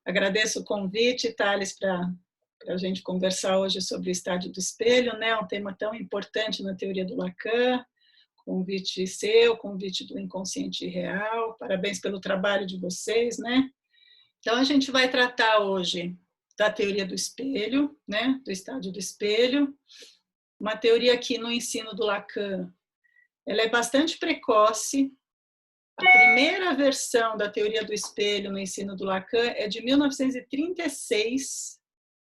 Agradeço o convite, Thales, para a gente conversar hoje sobre o estádio do espelho, né? Um tema tão importante na teoria do Lacan. Convite seu, convite do inconsciente real. Parabéns pelo trabalho de vocês, né? Então, a gente vai tratar hoje da teoria do espelho, né? Do estádio do espelho. Uma teoria que no ensino do Lacan, ela é bastante precoce. A primeira versão da teoria do espelho no ensino do Lacan é de 1936.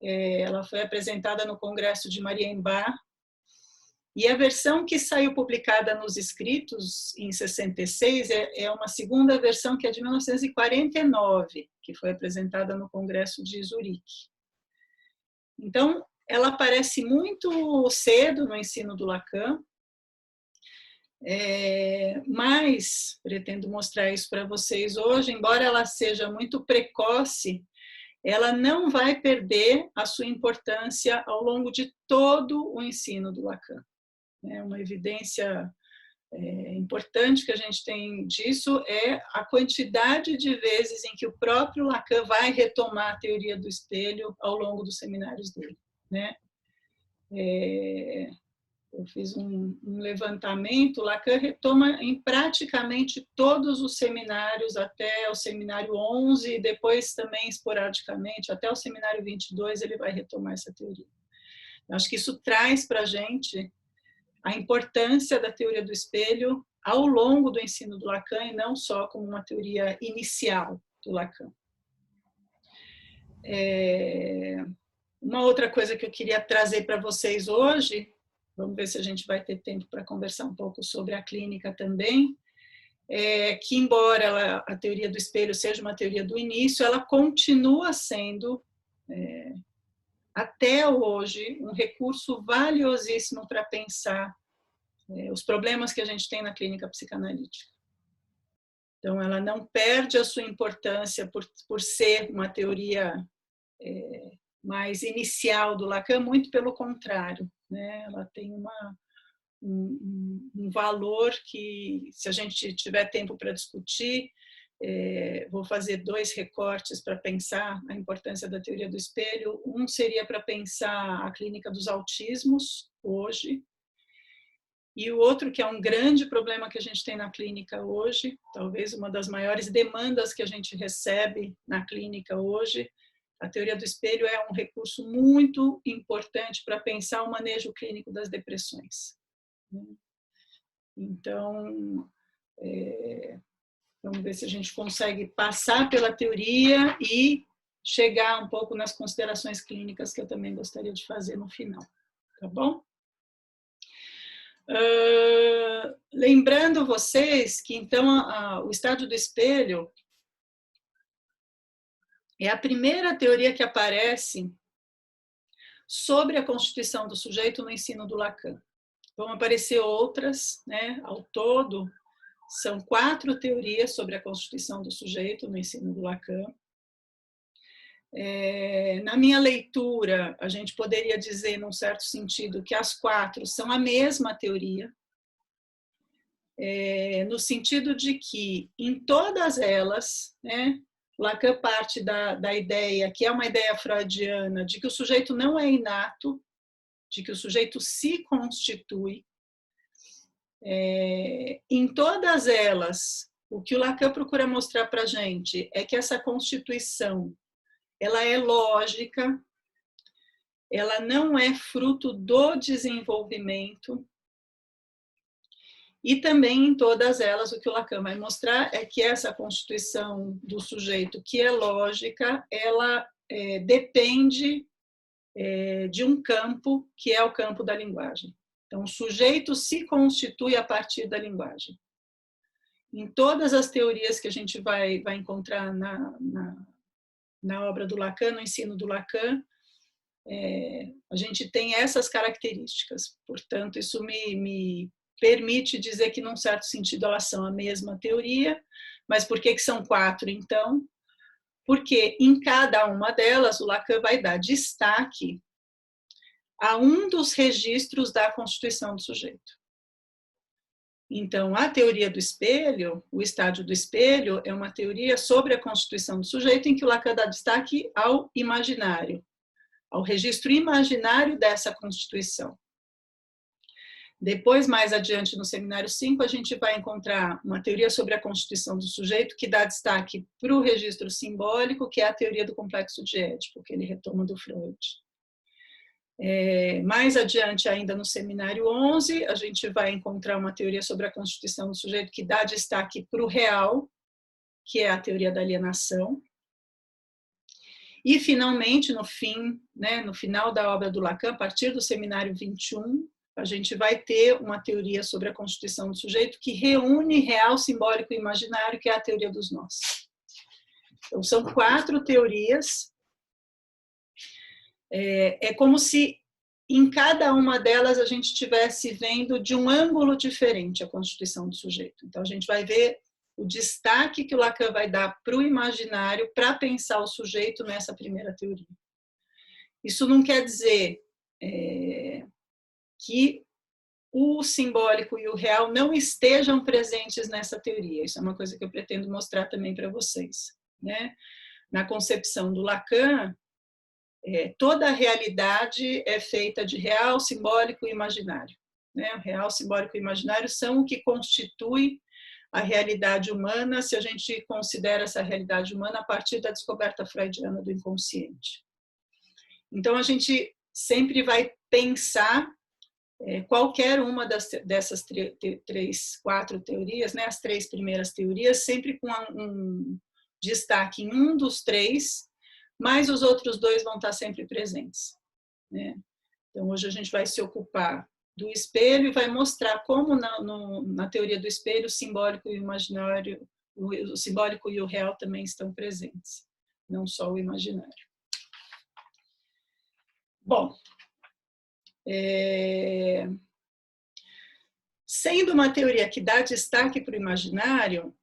Ela foi apresentada no Congresso de Marienbad. E a versão que saiu publicada nos escritos em 66 é uma segunda versão que é de 1949, que foi apresentada no Congresso de Zurique. Então, ela aparece muito cedo no ensino do Lacan, mas pretendo mostrar isso para vocês hoje, embora ela seja muito precoce, ela não vai perder a sua importância ao longo de todo o ensino do Lacan. Uma evidência importante que a gente tem disso é a quantidade de vezes em que o próprio Lacan vai retomar a teoria do espelho ao longo dos seminários dele, né? Eu fiz um levantamento, Lacan retoma em praticamente todos os seminários, até o seminário 11, e depois também esporadicamente, até o seminário 22, ele vai retomar essa teoria. Eu acho que isso traz para a gente a importância da teoria do espelho ao longo do ensino do Lacan, e não só como uma teoria inicial do Lacan. Uma outra coisa que eu queria trazer para vocês hoje, vamos ver se a gente vai ter tempo para conversar um pouco sobre a clínica também, que embora a teoria do espelho seja uma teoria do início, ela continua sendo, até hoje, um recurso valiosíssimo para pensar os problemas que a gente tem na clínica psicanalítica. Então, ela não perde a sua importância por ser uma teoria mais inicial do Lacan, muito pelo contrário, né? Ela tem um valor que, se a gente tiver tempo para discutir, vou fazer 2 recortes para pensar a importância da teoria do espelho. Um seria para pensar a clínica dos autismos hoje, e o outro, que é um grande problema que a gente tem na clínica hoje, talvez uma das maiores demandas que a gente recebe na clínica hoje, a teoria do espelho é um recurso muito importante para pensar o manejo clínico das depressões. Então, vamos ver se a gente consegue passar pela teoria e chegar um pouco nas considerações clínicas que eu também gostaria de fazer no final. Tá bom? Lembrando vocês que, então, o estádio do espelho é a primeira teoria que aparece sobre a constituição do sujeito no ensino do Lacan. Vão aparecer outras, né? Ao todo, são 4 teorias sobre a constituição do sujeito no ensino do Lacan. Na minha leitura, a gente poderia dizer, num certo sentido, que as 4 são a mesma teoria, no sentido de que, em todas elas, né, Lacan parte da ideia, que é uma ideia freudiana, de que o sujeito não é inato, de que o sujeito se constitui. Em todas elas, o que o Lacan procura mostrar para a gente é que essa constituição ela é lógica, ela não é fruto do desenvolvimento, e também em todas elas o que o Lacan vai mostrar é que essa constituição do sujeito, que é lógica, ela depende de um campo, que é o campo da linguagem. Então, o sujeito se constitui a partir da linguagem. Em todas as teorias que a gente vai encontrar na obra do Lacan, no ensino do Lacan, a gente tem essas características. Portanto, isso me permite dizer que, num certo sentido, elas são a mesma teoria. Mas por que são 4, então? Porque em cada uma delas o Lacan vai dar destaque a um dos registros da constituição do sujeito. Então, a teoria do espelho, o estádio do espelho, é uma teoria sobre a constituição do sujeito em que o Lacan dá destaque ao imaginário, ao registro imaginário dessa constituição. Depois, mais adiante, no seminário 5, a gente vai encontrar uma teoria sobre a constituição do sujeito que dá destaque para o registro simbólico, que é a teoria do complexo de Édipo, que ele retoma do Freud. Mais adiante, ainda no seminário 11, a gente vai encontrar uma teoria sobre a constituição do sujeito que dá destaque para o real, que é a teoria da alienação. E, finalmente, no final da obra do Lacan, a partir do seminário 21, a gente vai ter uma teoria sobre a constituição do sujeito que reúne real, simbólico e imaginário, que é a teoria dos nós. Então, são 4 teorias. É como se em cada uma delas a gente estivesse vendo de um ângulo diferente a constituição do sujeito. Então, a gente vai ver o destaque que o Lacan vai dar para o imaginário para pensar o sujeito nessa primeira teoria. Isso não quer dizer que o simbólico e o real não estejam presentes nessa teoria. Isso é uma coisa que eu pretendo mostrar também para vocês, né? Na concepção do Lacan, toda a realidade é feita de real, simbólico e imaginário, né? O real, simbólico e imaginário são o que constitui a realidade humana, se a gente considera essa realidade humana a partir da descoberta freudiana do inconsciente. Então, a gente sempre vai pensar qualquer uma dessas 4 teorias, né, as 3 primeiras teorias, sempre com um destaque em um dos 3, mas os outros 2 vão estar sempre presentes, né? Então, hoje a gente vai se ocupar do espelho e vai mostrar como na teoria do espelho o simbólico e o imaginário, o simbólico e o real também estão presentes, não só o imaginário. Bom, sendo uma teoria que dá destaque para o imaginário,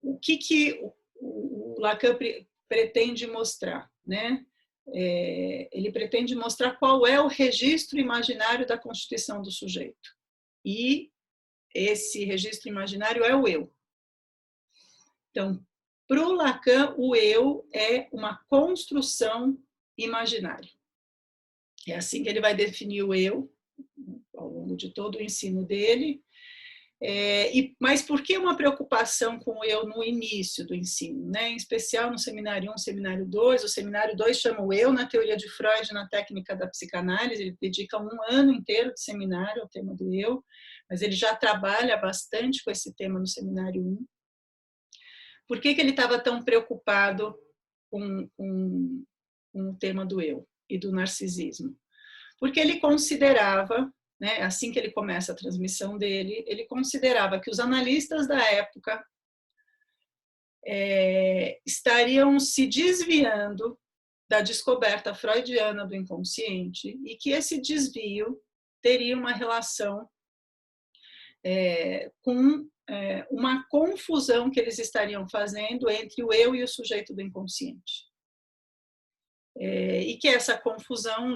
o que o Lacan pretende mostrar, né? Ele pretende mostrar qual é o registro imaginário da constituição do sujeito. E esse registro imaginário é o eu. Então, para o Lacan, o eu é uma construção imaginária. É assim que ele vai definir o eu, ao longo de todo o ensino dele. Mas por que uma preocupação com o eu no início do ensino, né? Em especial no seminário 1, seminário 2, o seminário 2 chama o eu na teoria de Freud, na técnica da psicanálise, ele dedica 1 ano inteiro de seminário ao tema do eu, mas ele já trabalha bastante com esse tema no seminário 1. Por que ele estava tão preocupado com o tema do eu e do narcisismo? Porque ele considerava, né, assim que ele começa a transmissão dele, ele considerava que os analistas da época estariam se desviando da descoberta freudiana do inconsciente e que esse desvio teria uma relação com uma confusão que eles estariam fazendo entre o eu e o sujeito do inconsciente. E que essa confusão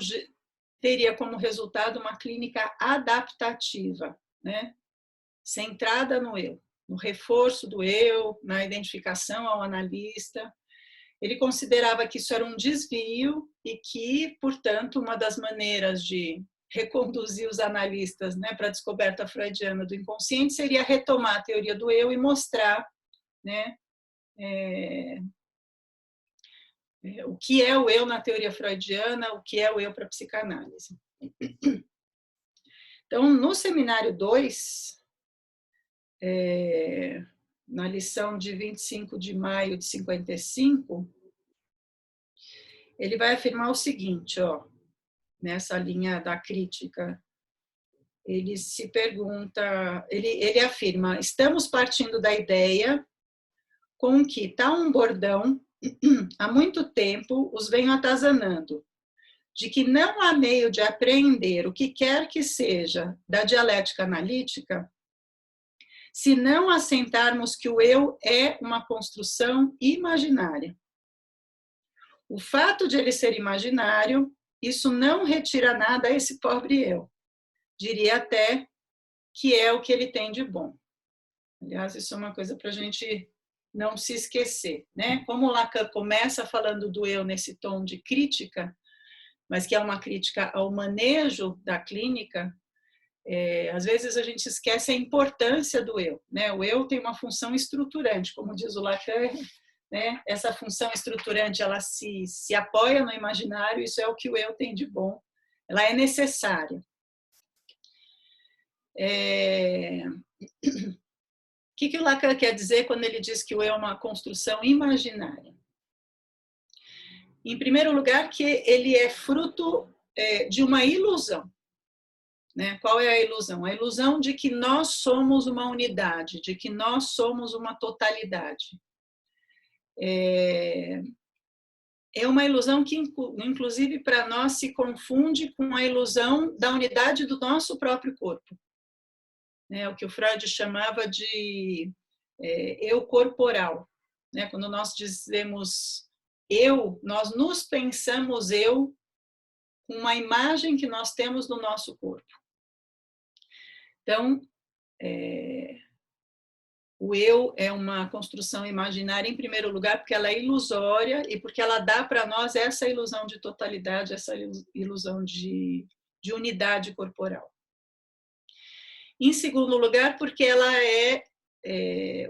teria como resultado uma clínica adaptativa, né? Centrada no eu, no reforço do eu, na identificação ao analista. Ele considerava que isso era um desvio e que, portanto, uma das maneiras de reconduzir os analistas, né, para a descoberta freudiana do inconsciente seria retomar a teoria do eu e mostrar, né, o que é o eu na teoria freudiana, o que é o eu para a psicanálise. Então, no seminário 2, na lição de 25 de maio de 55, ele vai afirmar o seguinte, nessa linha da crítica, ele se pergunta, ele afirma, estamos partindo da ideia com que tal um bordão, há muito tempo, os venho atazanando, de que não há meio de apreender o que quer que seja da dialética analítica, se não assentarmos que o eu é uma construção imaginária. O fato de ele ser imaginário, isso não retira nada a esse pobre eu. Diria até que é o que ele tem de bom. Aliás, isso é uma coisa para a gente não se esquecer, né? Como Lacan começa falando do eu nesse tom de crítica, mas que é uma crítica ao manejo da clínica, às vezes a gente esquece a importância do eu, né? O eu tem uma função estruturante, como diz o Lacan, né? Essa função estruturante, ela se apoia no imaginário, isso é o que o eu tem de bom, ela é necessária. O que o Lacan quer dizer quando ele diz que o eu é uma construção imaginária? Em primeiro lugar, que ele é fruto de uma ilusão. Né? Qual é a ilusão? A ilusão de que nós somos uma unidade, de que nós somos uma totalidade. É uma ilusão que, inclusive, para nós se confunde com a ilusão da unidade do nosso próprio corpo. O que o Freud chamava de eu corporal. Quando nós dizemos eu, nós nos pensamos eu com uma imagem que nós temos do nosso corpo. Então, o eu é uma construção imaginária, em primeiro lugar, porque ela é ilusória e porque ela dá para nós essa ilusão de totalidade, essa ilusão de unidade corporal. Em segundo lugar, porque ela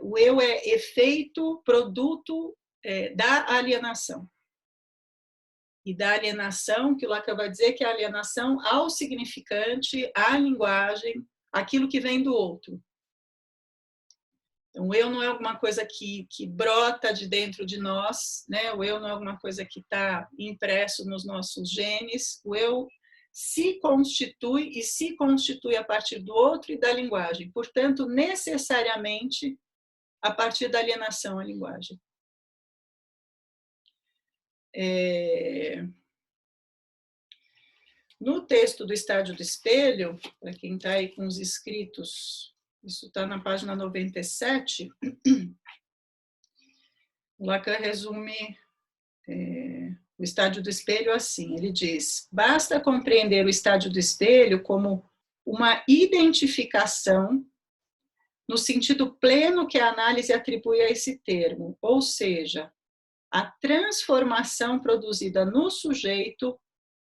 o eu é efeito, produto da alienação. E da alienação, que o Lacan vai dizer que é a alienação ao significante, à linguagem, aquilo que vem do outro. Então, o eu não é alguma coisa que brota de dentro de nós, né? O eu não é alguma coisa que está impresso nos nossos genes. O eu se constitui a partir do outro e da linguagem. Portanto, necessariamente, a partir da alienação à linguagem. No texto do Estádio do Espelho, para quem está aí com os escritos, isso está na página 97, o Lacan resume o estádio do espelho assim, ele diz: basta compreender o estádio do espelho como uma identificação no sentido pleno que a análise atribui a esse termo, ou seja, a transformação produzida no sujeito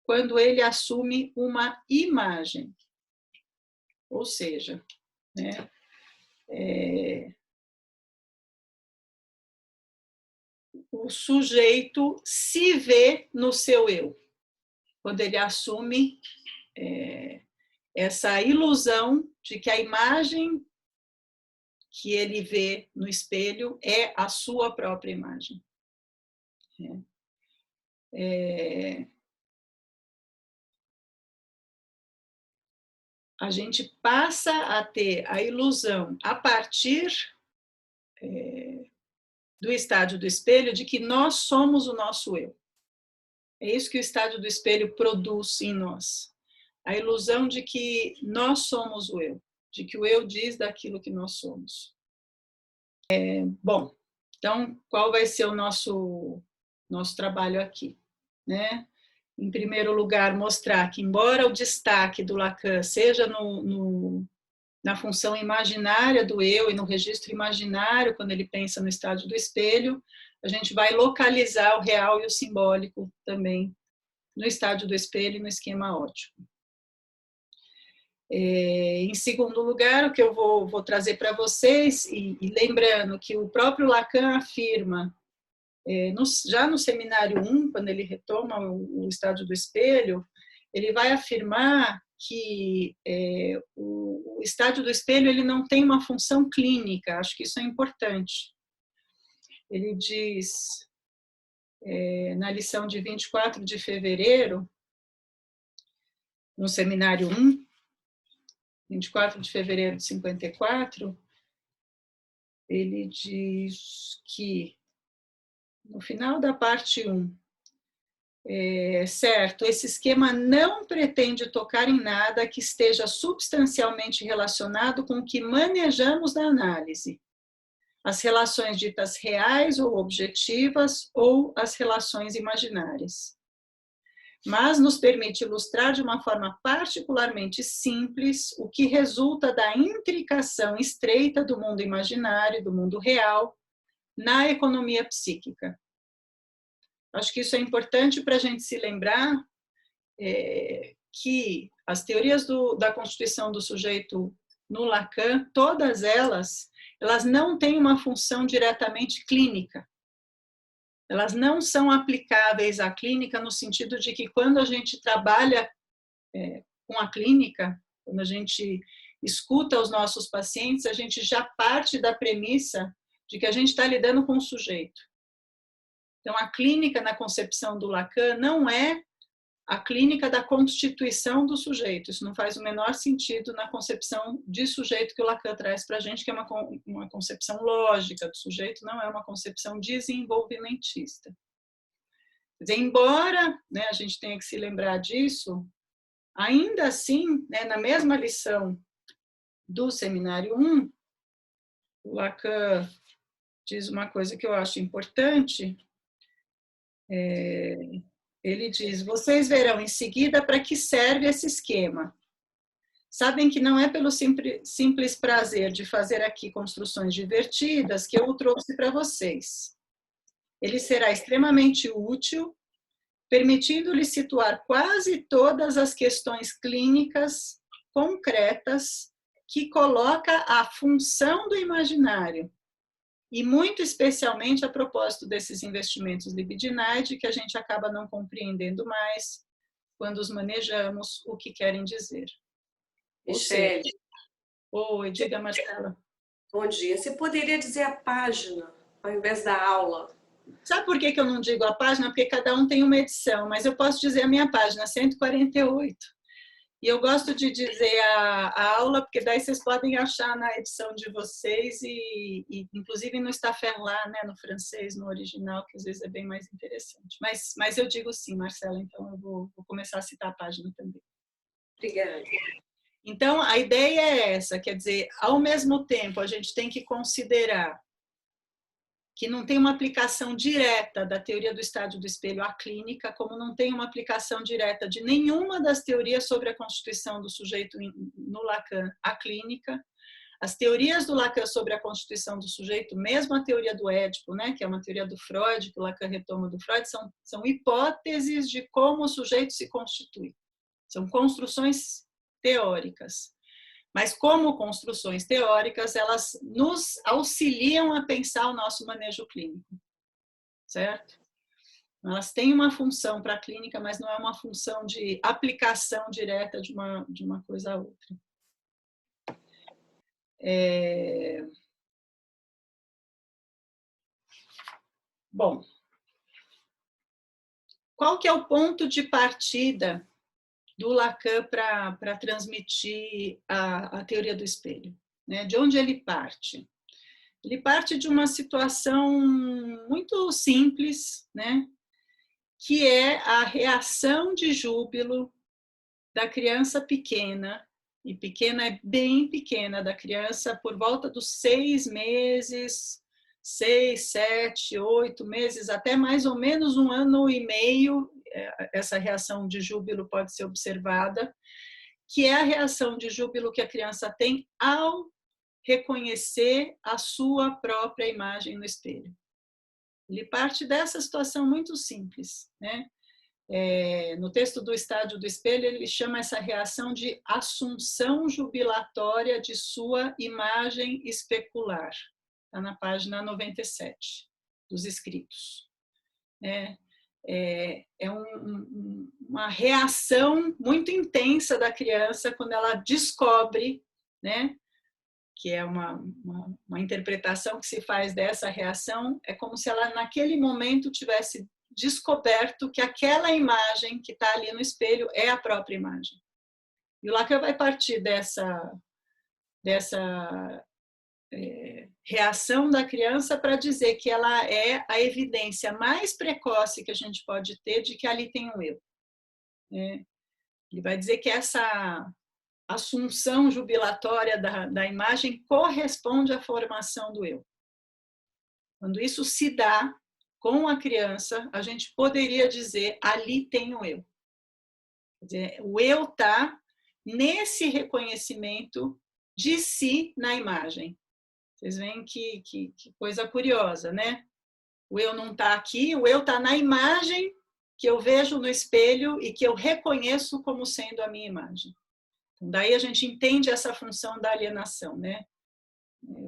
quando ele assume uma imagem. Ou seja, né, o sujeito se vê no seu eu, quando ele assume essa ilusão de que a imagem que ele vê no espelho é a sua própria imagem. A gente passa a ter a ilusão a partir do estádio do espelho de que nós somos o nosso eu. É isso que o estádio do espelho produz em nós. A ilusão de que nós somos o eu, de que o eu diz daquilo que nós somos. Bom, então, qual vai ser o nosso trabalho aqui? Né? Em primeiro lugar, mostrar que, embora o destaque do Lacan seja na função imaginária do eu e no registro imaginário, quando ele pensa no estádio do espelho, a gente vai localizar o real e o simbólico também no estádio do espelho e no esquema ótico. Em segundo lugar, o que eu vou trazer para vocês, e lembrando que o próprio Lacan afirma, já no seminário 1, quando ele retoma o estádio do espelho, ele vai afirmar que o estádio do espelho ele não tem uma função clínica, acho que isso é importante. Ele diz, na lição de 24 de fevereiro, no seminário 1, 24 de fevereiro de 54, ele diz que, no final da parte 1, certo, esse esquema não pretende tocar em nada que esteja substancialmente relacionado com o que manejamos na análise, as relações ditas reais ou objetivas ou as relações imaginárias. mas nos permite ilustrar de uma forma particularmente simples o que resulta da intricação estreita do mundo imaginário e do mundo real na economia psíquica. Acho que isso é importante para a gente se lembrar que as teorias da constituição do sujeito no Lacan, todas elas não têm uma função diretamente clínica. Elas não são aplicáveis à clínica no sentido de que quando a gente trabalha com a clínica, quando a gente escuta os nossos pacientes, a gente já parte da premissa de que a gente está lidando com o sujeito. Então, a clínica na concepção do Lacan não é a clínica da constituição do sujeito. Isso não faz o menor sentido na concepção de sujeito que o Lacan traz para a gente, que é uma concepção lógica do sujeito, não é uma concepção desenvolvimentista. Quer dizer, embora, né, a gente tenha que se lembrar disso, ainda assim, né, na mesma lição do Seminário 1, o Lacan diz uma coisa que eu acho importante. Ele diz: vocês verão em seguida para que serve esse esquema. Sabem que não é pelo simples prazer de fazer aqui construções divertidas que eu o trouxe para vocês. Ele será extremamente útil, permitindo-lhe situar quase todas as questões clínicas concretas que coloca a função do imaginário, e muito especialmente a propósito desses investimentos libidinais, de que a gente acaba não compreendendo mais quando os manejamos o que querem dizer. Michele. Oi, diga, Marcela. Bom dia. Você poderia dizer a página ao invés da aula? Sabe por que eu não digo a página? Porque cada um tem uma edição, mas eu posso dizer a minha página, 148. E eu gosto de dizer a aula, porque daí vocês podem achar na edição de vocês e inclusive no Staffordshire, né, no francês, no original, que às vezes é bem mais interessante. Mas eu digo sim, Marcela, então eu vou começar a citar a página também. Obrigada. Então, a ideia é essa, quer dizer, ao mesmo tempo, a gente tem que considerar que não tem uma aplicação direta da teoria do estádio do espelho à clínica, como não tem uma aplicação direta de nenhuma das teorias sobre a constituição do sujeito no Lacan à clínica. As teorias do Lacan sobre a constituição do sujeito, mesmo a teoria do Édipo, né, que é uma teoria do Freud, que o Lacan retoma do Freud, são hipóteses de como o sujeito se constitui. São construções teóricas. Mas como construções teóricas, elas nos auxiliam a pensar o nosso manejo clínico, certo? Elas têm uma função para a clínica, mas não é uma função de aplicação direta de uma coisa a outra. Bom, qual que é o ponto de partida do Lacan para transmitir a teoria do espelho, né? De onde ele parte? Ele parte de uma situação muito simples, né? Que é a reação de júbilo da criança pequena, e pequena é bem pequena, da criança por volta dos 6 meses, 6, 7, 8 meses, até mais ou menos 1 ano e meio, essa reação de júbilo pode ser observada, que é a reação de júbilo que a criança tem ao reconhecer a sua própria imagem no espelho. Ele parte dessa situação muito simples, né? No texto do Estádio do Espelho, ele chama essa reação de assunção jubilatória de sua imagem especular. Está na página 97 dos escritos. Uma reação muito intensa da criança quando ela descobre, né, que é uma interpretação que se faz dessa reação, é como se ela naquele momento tivesse descoberto que aquela imagem que está ali no espelho é a própria imagem. E o Lacan vai partir dessa reação da criança para dizer que ela é a evidência mais precoce que a gente pode ter de que ali tem um eu. Ele vai dizer que essa assunção jubilatória da imagem corresponde à formação do eu. Quando isso se dá com a criança, a gente poderia dizer, ali tem o eu. Quer dizer, o eu está nesse reconhecimento de si na imagem. Vocês veem que coisa curiosa, né? O eu não está aqui, o eu está na imagem que eu vejo no espelho e que eu reconheço como sendo a minha imagem. Então, daí a gente entende essa função da alienação, né?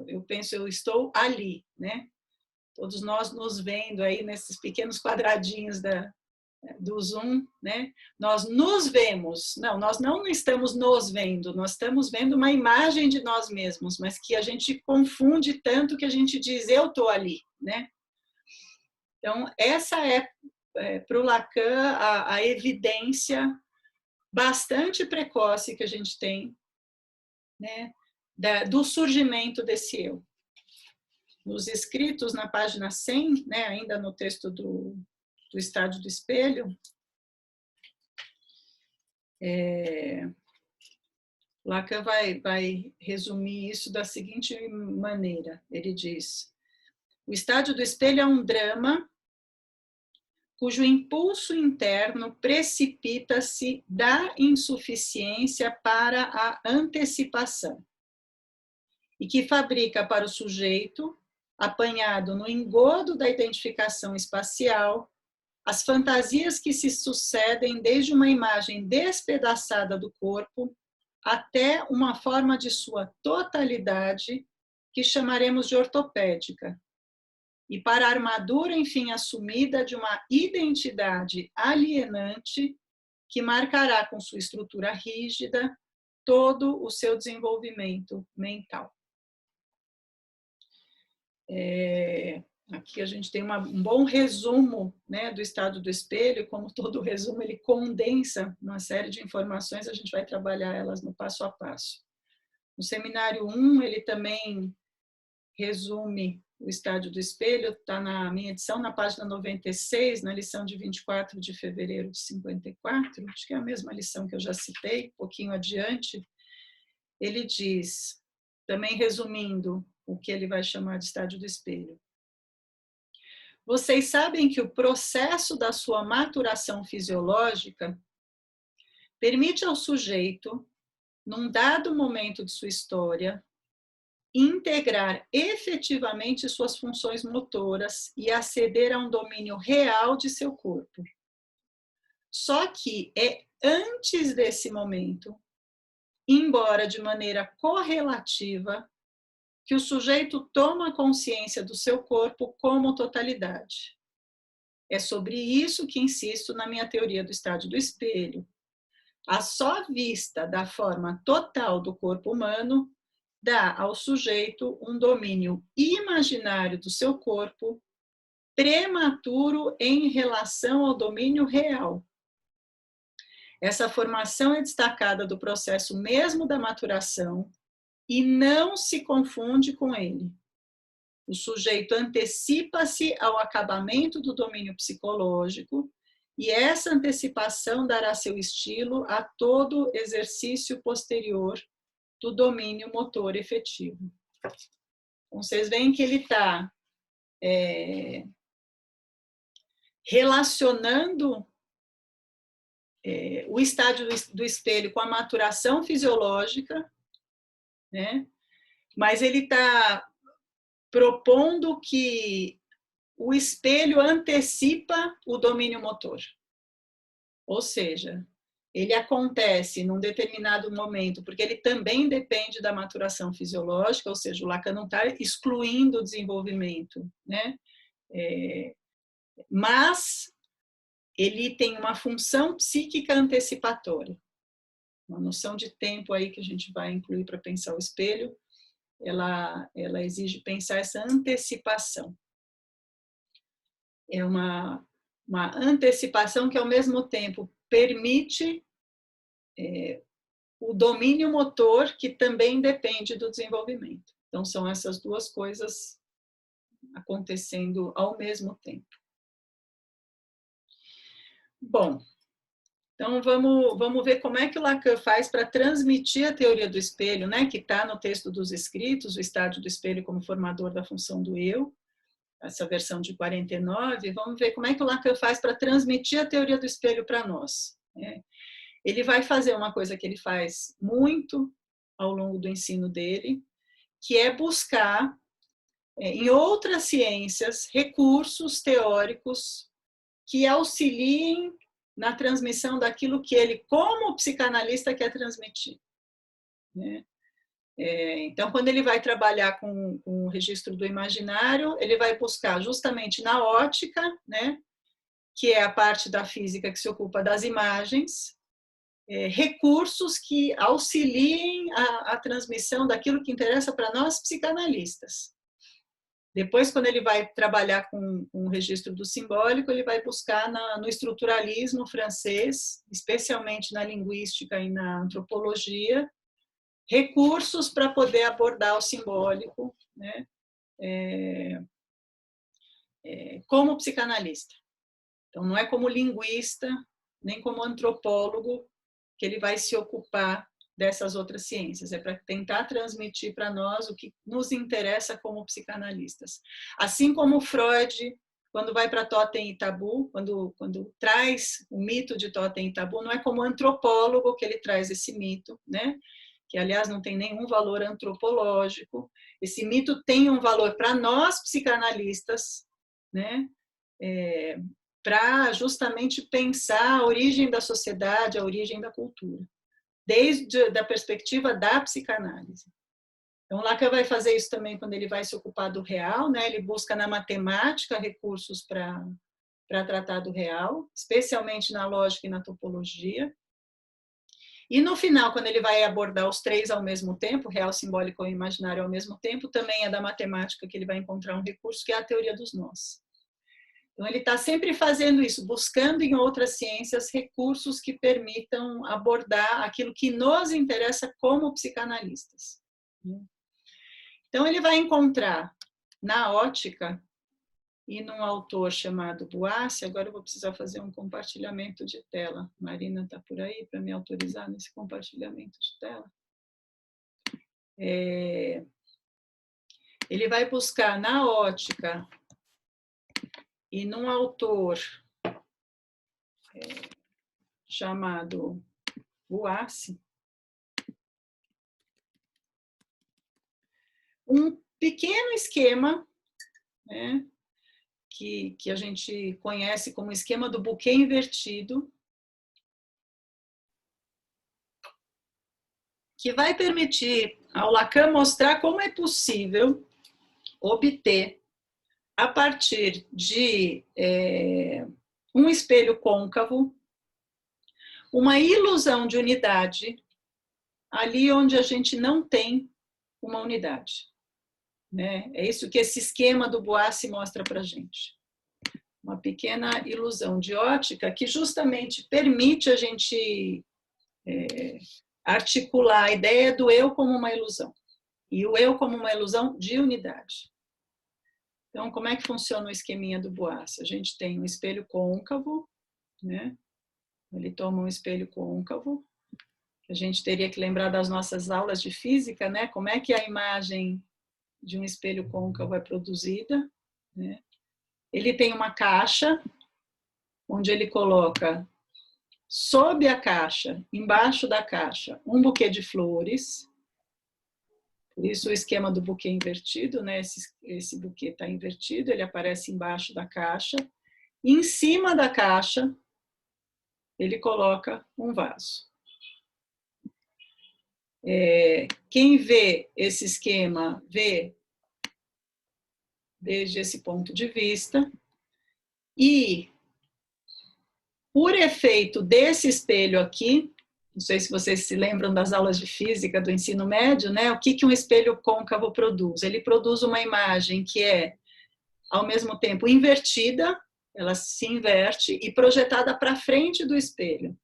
Eu penso, eu estou ali, né? Todos nós nos vendo aí nesses pequenos quadradinhos do Zoom, né? Nós nos vemos, não, nós não estamos nos vendo, nós estamos vendo uma imagem de nós mesmos, mas que a gente confunde tanto que a gente diz, eu estou ali, né? Então, essa para o Lacan, a evidência bastante precoce que a gente tem, né, do surgimento desse eu. Nos escritos, na página 100, né, ainda no texto do Estádio do Espelho, Lacan vai resumir isso da seguinte maneira. Ele diz, o Estádio do Espelho é um drama cujo impulso interno precipita-se da insuficiência para a antecipação e que fabrica para o sujeito, apanhado no engodo da identificação espacial, as fantasias que se sucedem desde uma imagem despedaçada do corpo até uma forma de sua totalidade que chamaremos de ortopédica, e para a armadura, enfim, assumida de uma identidade alienante que marcará com sua estrutura rígida todo o seu desenvolvimento mental. Aqui a gente tem um bom resumo, né, do Estado do Espelho, como todo resumo ele condensa uma série de informações, a gente vai trabalhar elas no passo a passo. No seminário 1, ele também resume o Estádio do Espelho, está na minha edição, na página 96, na lição de 24 de fevereiro de 54, acho que é a mesma lição que eu já citei, um pouquinho adiante. Ele diz, também resumindo o que ele vai chamar de Estádio do Espelho, vocês sabem que o processo da sua maturação fisiológica permite ao sujeito, num dado momento de sua história, integrar efetivamente suas funções motoras e aceder a um domínio real de seu corpo. Só que é antes desse momento, embora de maneira correlativa, que o sujeito toma consciência do seu corpo como totalidade. É sobre isso que insisto na minha teoria do Estádio do Espelho. A só vista da forma total do corpo humano dá ao sujeito um domínio imaginário do seu corpo, prematuro em relação ao domínio real. Essa formação é destacada do processo mesmo da maturação e não se confunde com ele. O sujeito antecipa-se ao acabamento do domínio psicológico e essa antecipação dará seu estilo a todo exercício posterior do domínio motor efetivo. Então, vocês veem que ele está relacionando o estádio do espelho com a maturação fisiológica, né? Mas ele está propondo que o espelho antecipa o domínio motor. Ou seja, ele acontece num determinado momento, porque ele também depende da maturação fisiológica, ou seja, o Lacan não está excluindo o desenvolvimento, né? Mas ele tem uma função psíquica antecipatória. Uma noção de tempo aí que a gente vai incluir para pensar o espelho, ela exige pensar essa antecipação. É uma antecipação que, ao mesmo tempo, permite o domínio motor, que também depende do desenvolvimento. Então, são essas duas coisas acontecendo ao mesmo tempo. Bom, então vamos ver como é que o Lacan faz para transmitir a teoria do espelho, né, que está no texto dos escritos, o estádio do espelho como formador da função do eu, essa versão de 49, vamos ver como é que o Lacan faz para transmitir a teoria do espelho para nós, né? ele vai fazer uma coisa que ele faz muito ao longo do ensino dele, que é buscar em outras ciências recursos teóricos que auxiliem na transmissão daquilo que ele, como psicanalista, quer transmitir, né? Então, quando ele vai trabalhar com o registro do imaginário, ele vai buscar justamente na ótica, né, que é a parte da física que se ocupa das imagens, recursos que auxiliem a transmissão daquilo que interessa para nós psicanalistas. Depois, quando ele vai trabalhar com o registro do simbólico, ele vai buscar no estruturalismo francês, especialmente na linguística e na antropologia, recursos para poder abordar o simbólico, né, como psicanalista. Então, não é como linguista, nem como antropólogo que ele vai se ocupar dessas outras ciências, é para tentar transmitir para nós o que nos interessa como psicanalistas. Assim como Freud, quando vai para Totem e Tabu, quando traz o mito de Totem e Tabu, não é como antropólogo que ele traz esse mito, né? Que, aliás, não tem nenhum valor antropológico. Esse mito tem um valor para nós psicanalistas, né? Para justamente pensar a origem da sociedade, a origem da cultura, desde a perspectiva da psicanálise. Então, Lacan vai fazer isso também quando ele vai se ocupar do real, né? Ele busca na matemática recursos para tratar do real, especialmente na lógica e na topologia. E no final, quando ele vai abordar os três ao mesmo tempo, real, simbólico e imaginário ao mesmo tempo, também é da matemática que ele vai encontrar um recurso, que é a teoria dos nós. Então, ele está sempre fazendo isso, buscando em outras ciências recursos que permitam abordar aquilo que nos interessa como psicanalistas. Então, ele vai encontrar na ótica e num autor chamado Boassi. Agora eu vou precisar fazer um compartilhamento de tela. Marina está por aí para me autorizar nesse compartilhamento de tela? Ele vai buscar na ótica e num autor chamado Boassi um pequeno esquema, né, que a gente conhece como esquema do buquê invertido, que vai permitir ao Lacan mostrar como é possível obter, a partir de um espelho côncavo, uma ilusão de unidade ali onde a gente não tem uma unidade, né? É isso que esse esquema do Boassi mostra para a gente. Uma pequena ilusão de ótica que justamente permite a gente articular a ideia do eu como uma ilusão, e o eu como uma ilusão de unidade. Então, como é que funciona o esqueminha do Boassi? A gente tem um espelho côncavo, né? Ele toma um espelho côncavo, a gente teria que lembrar das nossas aulas de física, né? Como é que a imagem de um espelho côncavo é produzida, né? Ele tem uma caixa, onde ele coloca sob a caixa, embaixo da caixa, um buquê de flores. Por isso o esquema do buquê invertido, né? Esse buquê está invertido, ele aparece embaixo da caixa. E em cima da caixa, ele coloca um vaso. Quem vê esse esquema, vê desde esse ponto de vista. E, por efeito desse espelho aqui, não sei se vocês se lembram das aulas de física do ensino médio, né? O que um espelho côncavo produz? Ele produz uma imagem que é, ao mesmo tempo, invertida, ela se inverte, e projetada para frente do espelho.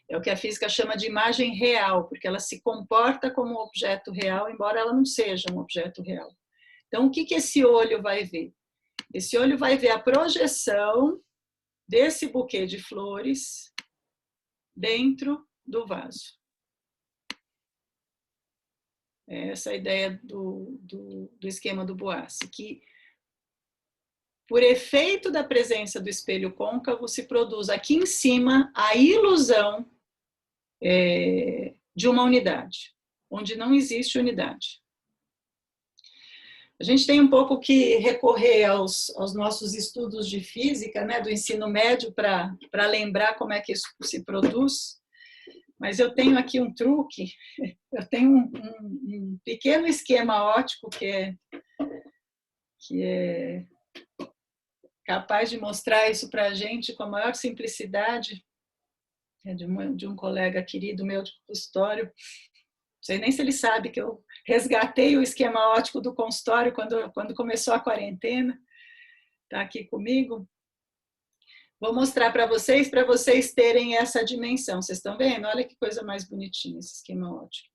É o que a física chama de imagem real, porque ela se comporta como um objeto real, embora ela não seja um objeto real. Então, o que esse olho vai ver? Esse olho vai ver a projeção desse buquê de flores dentro do vaso. Essa é a ideia do esquema do Boassi, que por efeito da presença do espelho côncavo, se produz aqui em cima a ilusão de uma unidade, onde não existe unidade. A gente tem um pouco que recorrer aos nossos estudos de física, né, do ensino médio, para lembrar como é que isso se produz, mas eu tenho aqui um truque, eu tenho um pequeno esquema óptico que é capaz de mostrar isso para a gente com a maior simplicidade, é de um colega querido meu de consultório. Não sei nem se ele sabe que eu resgatei o esquema óptico do consultório quando começou a quarentena. Está aqui comigo. Vou mostrar para vocês terem essa dimensão. Vocês estão vendo? Olha que coisa mais bonitinha esse esquema óptico.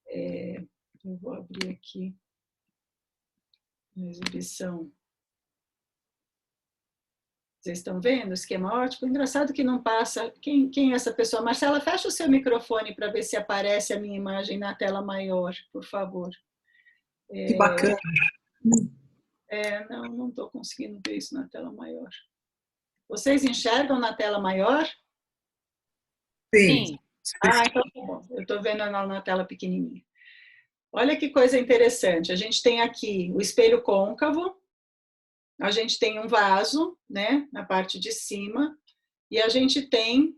Eu vou abrir aqui a exibição. Vocês estão vendo o esquema óptico? Engraçado que não passa. Quem é essa pessoa? Marcela, fecha o seu microfone para ver se aparece a minha imagem na tela maior, por favor. Que bacana. Não estou conseguindo ver isso na tela maior. Vocês enxergam na tela maior? Sim. Então tá bom. Eu estou vendo na tela pequenininha. Olha que coisa interessante. A gente tem aqui o espelho côncavo, a gente tem um vaso, né, na parte de cima, e a gente tem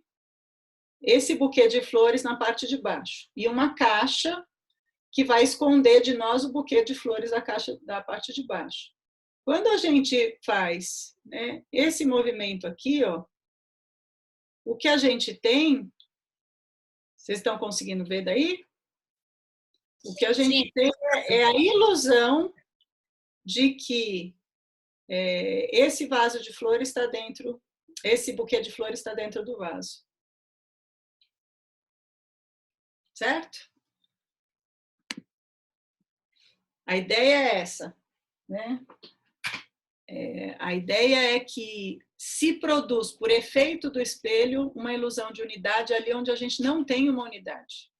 esse buquê de flores na parte de baixo, e uma caixa que vai esconder de nós o buquê de flores da parte de baixo. Quando a gente faz, né, esse movimento aqui, ó, o que a gente tem, vocês estão conseguindo ver daí? O que a gente tem é a ilusão de que esse vaso de flores está dentro, esse buquê de flores está dentro do vaso. Certo? A ideia é essa, né? A ideia é que se produz, por efeito do espelho, uma ilusão de unidade ali onde a gente não tem uma unidade.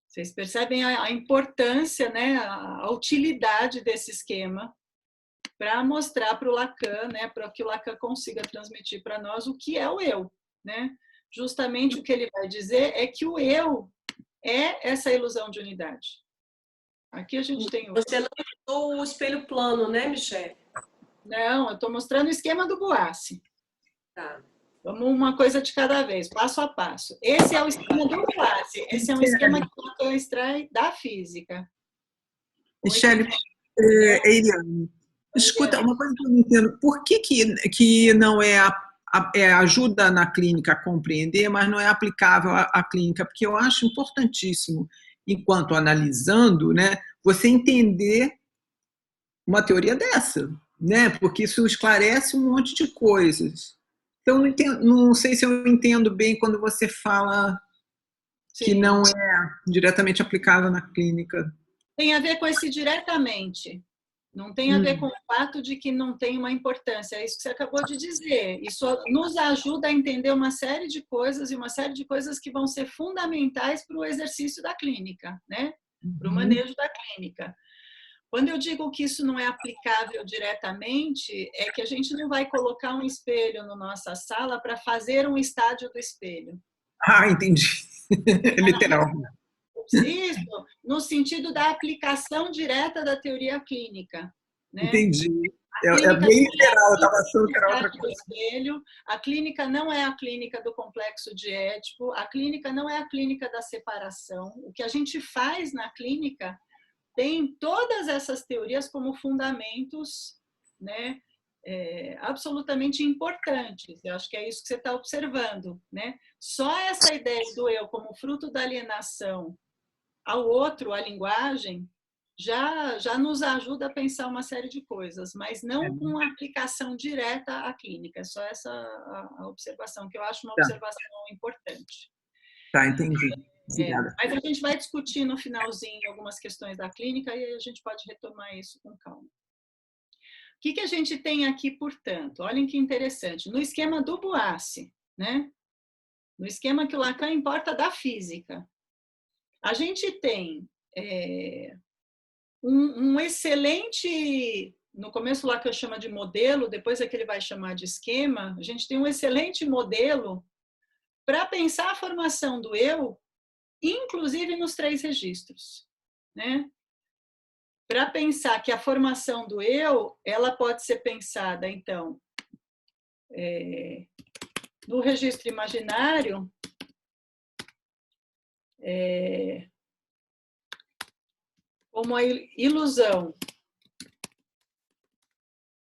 Vocês percebem a importância, né, a utilidade desse esquema para mostrar para o Lacan, né, para que o Lacan consiga transmitir para nós o que é o eu, né? Justamente o que ele vai dizer é que o eu é essa ilusão de unidade. Aqui a gente tem o... Você não usou o espelho plano, né, Michele? Não, eu estou mostrando o esquema do Boassi. Tá. Vamos uma coisa de cada vez, passo a passo. Esse é o esquema do Boassi. Esse é um esquema que o Lacan extrai da física. Michele, Eliane, escuta, uma coisa que eu não entendo. Por que não ajuda na clínica a compreender, mas não é aplicável à clínica? Porque eu acho importantíssimo, enquanto analisando, né, você entender uma teoria dessa, né? Porque isso esclarece um monte de coisas. Então, não sei se eu entendo bem quando você fala que não é diretamente aplicável na clínica. Tem a ver com esse diretamente. Não tem a ver com o fato de que não tem uma importância. É isso que você acabou de dizer. Isso nos ajuda a entender uma série de coisas e uma série de coisas que vão ser fundamentais para o exercício da clínica, né? Para o manejo da clínica. Quando eu digo que isso não é aplicável diretamente, é que a gente não vai colocar um espelho na nossa sala para fazer um estádio do espelho. Ah, entendi. Literal. Isso, no sentido da aplicação direta da teoria clínica. Né? Entendi. É bem literal, eu estava achando que era outra coisa. Espelho. A clínica não é a clínica do complexo de Édipo, a clínica não é a clínica da separação. O que a gente faz na clínica tem todas essas teorias como fundamentos, né, absolutamente importantes. Eu acho que é isso que você está observando. Né? Só essa ideia do eu como fruto da alienação ao outro, a linguagem, já nos ajuda a pensar uma série de coisas, mas não com aplicação direta à clínica. É só essa a observação, que eu acho uma observação importante. Tá, entendi. Obrigada. Mas a gente vai discutir no finalzinho algumas questões da clínica e aí a gente pode retomar isso com calma. O que a gente tem aqui, portanto? Olhem que interessante. No esquema do Boassi, né? No esquema que o Lacan importa da física, a gente tem um excelente no começo lá que eu chamo de modelo, depois é que ele vai chamar de esquema, a gente tem um excelente modelo para pensar a formação do eu, inclusive nos 3 registros, né? Para pensar que a formação do eu, ela pode ser pensada, então, no registro imaginário, como a ilusão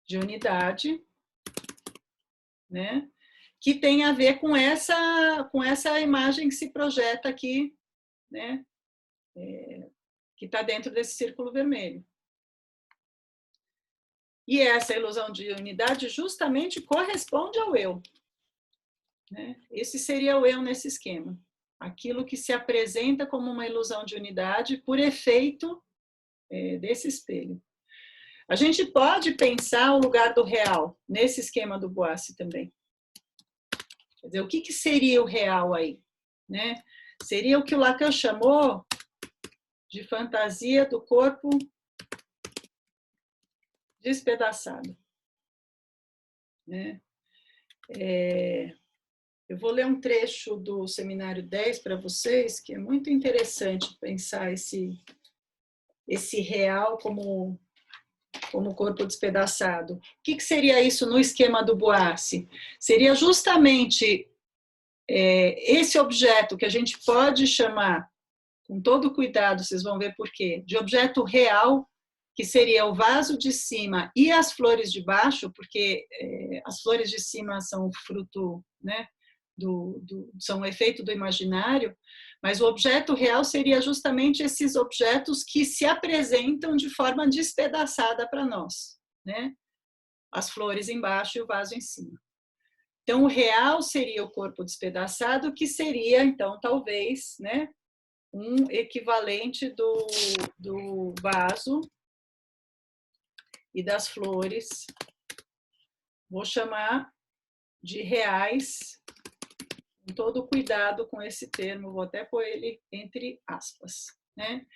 de unidade, né? Que tem a ver com essa imagem que se projeta aqui, né? Que está dentro desse círculo vermelho. E essa ilusão de unidade justamente corresponde ao eu, né? Esse seria o eu nesse esquema. Aquilo que se apresenta como uma ilusão de unidade por efeito desse espelho. A gente pode pensar o lugar do real nesse esquema do Boassi também. Quer dizer, o que seria o real aí, né? Seria o que o Lacan chamou de fantasia do corpo despedaçado, né? Eu vou ler um trecho do Seminário 10 para vocês, que é muito interessante pensar esse real como corpo despedaçado. O que seria isso no esquema do Boassi? Seria justamente esse objeto que a gente pode chamar, com todo cuidado, vocês vão ver por quê, de objeto real, que seria o vaso de cima e as flores de baixo, porque as flores de cima são fruto, né, são um efeito do imaginário, mas o objeto real seria justamente esses objetos que se apresentam de forma despedaçada para nós, né? As flores embaixo e o vaso em cima. Então, o real seria o corpo despedaçado, que seria, então, talvez, né, um equivalente do vaso e das flores. Vou chamar de reais, com todo cuidado com esse termo, vou até pôr ele entre aspas, né?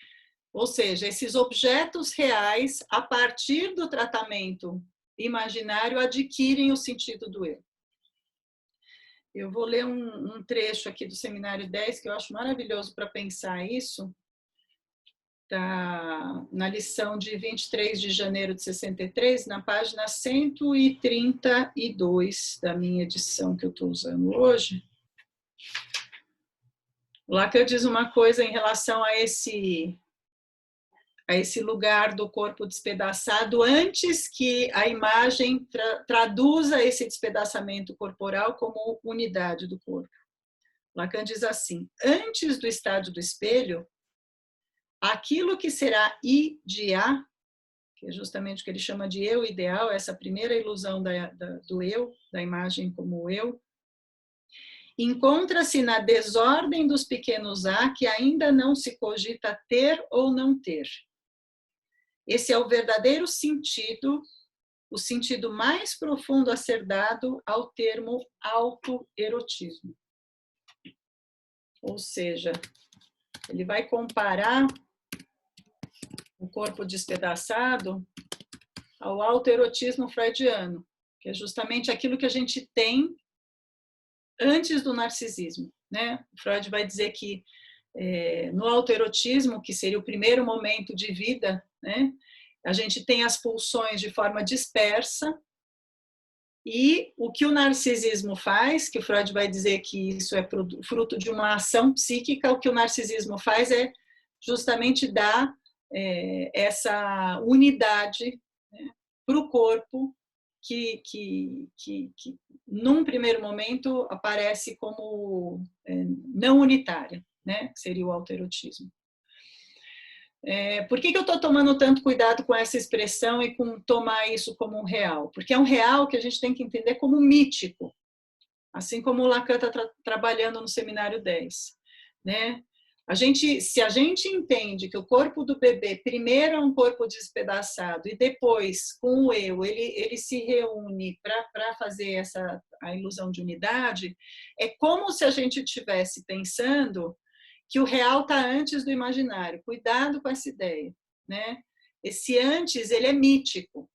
Ou seja, esses objetos reais, a partir do tratamento imaginário, adquirem o sentido do eu. Eu vou ler um trecho aqui do Seminário 10, que eu acho maravilhoso para pensar isso. Está na lição de 23 de janeiro de 63, na página 132 da minha edição que eu estou usando hoje. Lacan diz uma coisa em relação a esse lugar do corpo despedaçado, antes que a imagem traduza esse despedaçamento corporal como unidade do corpo. Lacan diz assim: antes do estádio do espelho, aquilo que será I de A, que é justamente o que ele chama de eu ideal, essa primeira ilusão do eu, da imagem como eu, encontra-se na desordem dos pequenos A que ainda não se cogita ter ou não ter. Esse é o verdadeiro sentido, o sentido mais profundo a ser dado ao termo autoerotismo. Ou seja, ele vai comparar o corpo despedaçado ao autoerotismo freudiano, que é justamente aquilo que a gente tem antes do narcisismo, né? Freud vai dizer que no autoerotismo, que seria o primeiro momento de vida, né, a gente tem as pulsões de forma dispersa, e o que o narcisismo faz, que o Freud vai dizer que isso é fruto de uma ação psíquica, o que o narcisismo faz é justamente dar essa unidade, né, para o corpo que num primeiro momento aparece como não unitária, né, que seria o autoerotismo. Por que eu estou tomando tanto cuidado com essa expressão e com tomar isso como um real? Porque é um real que a gente tem que entender como mítico, assim como o Lacan está trabalhando no Seminário 10, né? Se a gente entende que o corpo do bebê primeiro é um corpo despedaçado e depois, com o eu, ele se reúne para fazer a ilusão de unidade, é como se a gente estivesse pensando que o real está antes do imaginário. Cuidado com essa ideia, né? Esse antes, ele é mítico,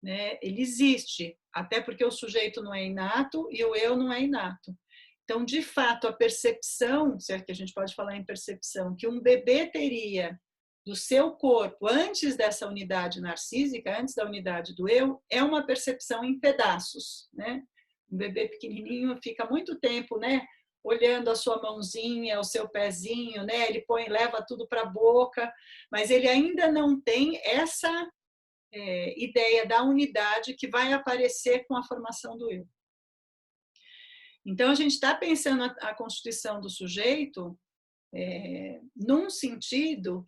né? Ele existe, até porque o sujeito não é inato e o eu não é inato. Então, de fato, a percepção, se é que a gente pode falar em percepção, que um bebê teria do seu corpo antes dessa unidade narcísica, antes da unidade do eu, é uma percepção em pedaços, né? Um bebê pequenininho fica muito tempo, né, olhando a sua mãozinha, o seu pezinho, né? Ele leva tudo para a boca, mas ele ainda não tem essa ideia da unidade que vai aparecer com a formação do eu. Então, a gente está pensando a constituição do sujeito num sentido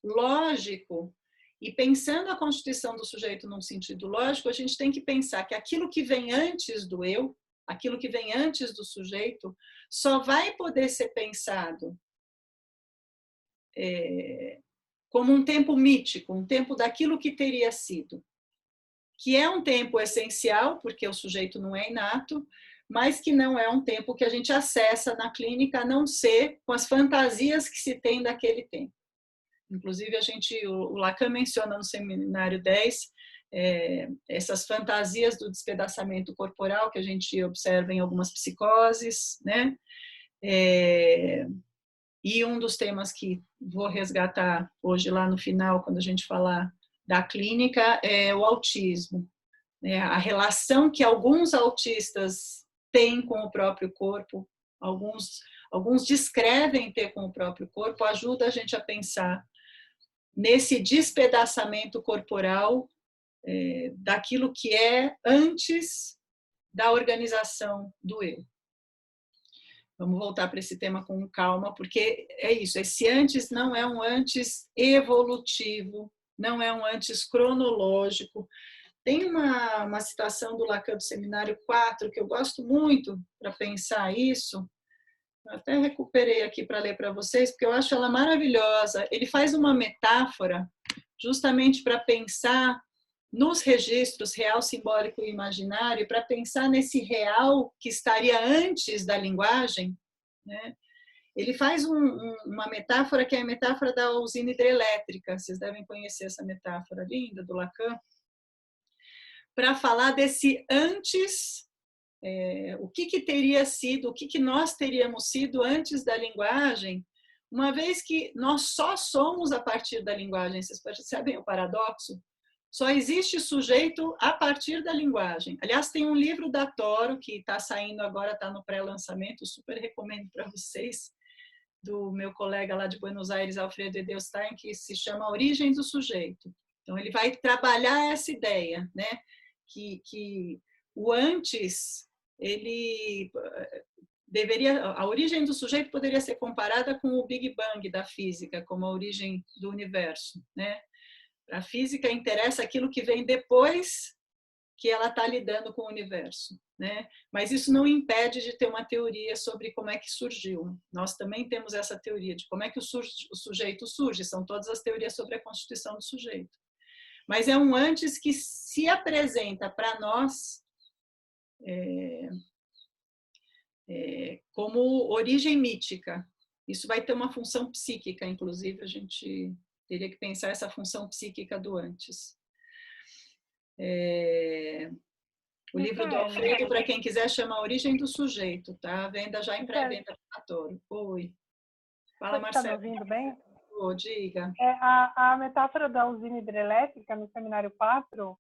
lógico, e pensando a constituição do sujeito num sentido lógico, a gente tem que pensar que aquilo que vem antes do eu, aquilo que vem antes do sujeito, só vai poder ser pensado como um tempo mítico, um tempo daquilo que teria sido, que é um tempo essencial, porque o sujeito não é inato, mas que não é um tempo que a gente acessa na clínica, a não ser com as fantasias que se tem daquele tempo. Inclusive, o Lacan menciona no seminário 10 essas fantasias do despedaçamento corporal que a gente observa em algumas psicoses, né? E um dos temas que vou resgatar hoje lá no final, quando a gente falar da clínica, é o autismo, né? A relação que alguns autistas têm com o próprio corpo, alguns descrevem ter com o próprio corpo, ajuda a gente a pensar nesse despedaçamento corporal daquilo que é antes da organização do eu. Vamos voltar para esse tema com calma, porque é isso, esse antes não é um antes evolutivo, não é um antes cronológico. Tem uma citação do Lacan do Seminário 4 que eu gosto muito para pensar isso. Eu até recuperei aqui para ler para vocês, porque eu acho ela maravilhosa. Ele faz uma metáfora justamente para pensar nos registros real, simbólico e imaginário, para pensar nesse real que estaria antes da linguagem, né? Ele faz uma metáfora que é a metáfora da usina hidrelétrica. Vocês devem conhecer essa metáfora linda do Lacan, para falar desse antes. O que teria sido, o que nós teríamos sido antes da linguagem, uma vez que nós só somos a partir da linguagem. Vocês percebem o paradoxo? Só existe sujeito a partir da linguagem. Aliás, tem um livro da Toro, que está saindo agora, está no pré-lançamento, super recomendo para vocês, do meu colega lá de Buenos Aires, Alfredo Edelstein, que se chama Origem do Sujeito. Então, ele vai trabalhar essa ideia, né? Que o antes, a origem do sujeito poderia ser comparada com o Big Bang da física, como a origem do universo, né? Para a física interessa aquilo que vem depois que ela está lidando com o universo, né? Mas isso não impede de ter uma teoria sobre como é que surgiu. Nós também temos essa teoria de como é que o sujeito surge. São todas as teorias sobre a constituição do sujeito. Mas é um antes que se apresenta para nós como origem mítica. Isso vai ter uma função psíquica, inclusive, a gente teria que pensar essa função psíquica do antes. O livro do Alfredo, para quem quiser, chama A Origem do Sujeito, tá? Venda já em pré-venda para Toro. Oi. Fala, Marcelo. Está me ouvindo bem? Diga. A metáfora da usina hidrelétrica no Seminário 4,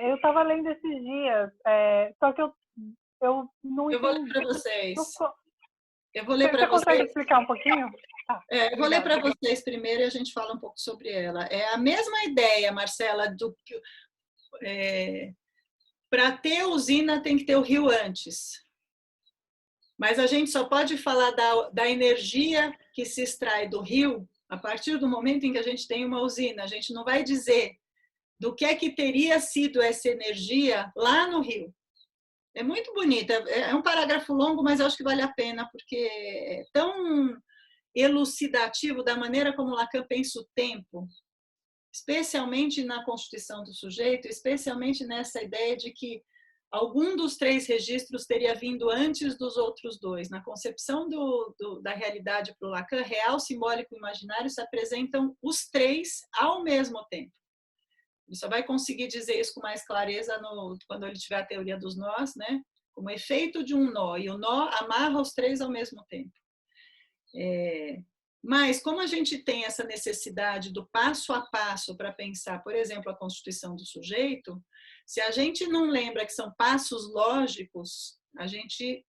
eu estava lendo esses dias, só que eu não entendi. Eu vou ler para vocês. Eu vou ler para vocês. Você consegue explicar um pouquinho? Eu vou ler para vocês primeiro e a gente fala um pouco sobre ela. É a mesma ideia, Marcela, do que para ter usina tem que ter o rio antes. Mas a gente só pode falar da energia que se extrai do rio a partir do momento em que a gente tem uma usina. A gente não vai dizer do que é que teria sido essa energia lá no rio. É muito bonita. É um parágrafo longo, mas eu acho que vale a pena, porque é tão elucidativo da maneira como Lacan pensa o tempo, especialmente na constituição do sujeito, especialmente nessa ideia de que algum dos três registros teria vindo antes dos outros dois. Na concepção da realidade para o Lacan, real, simbólico e imaginário se apresentam os três ao mesmo tempo. Ele só vai conseguir dizer isso com mais clareza quando ele tiver a teoria dos nós, né? Como efeito de um nó, e o nó amarra os três ao mesmo tempo. Mas, como a gente tem essa necessidade do passo a passo para pensar, por exemplo, a constituição do sujeito, se a gente não lembra que são passos lógicos, a gente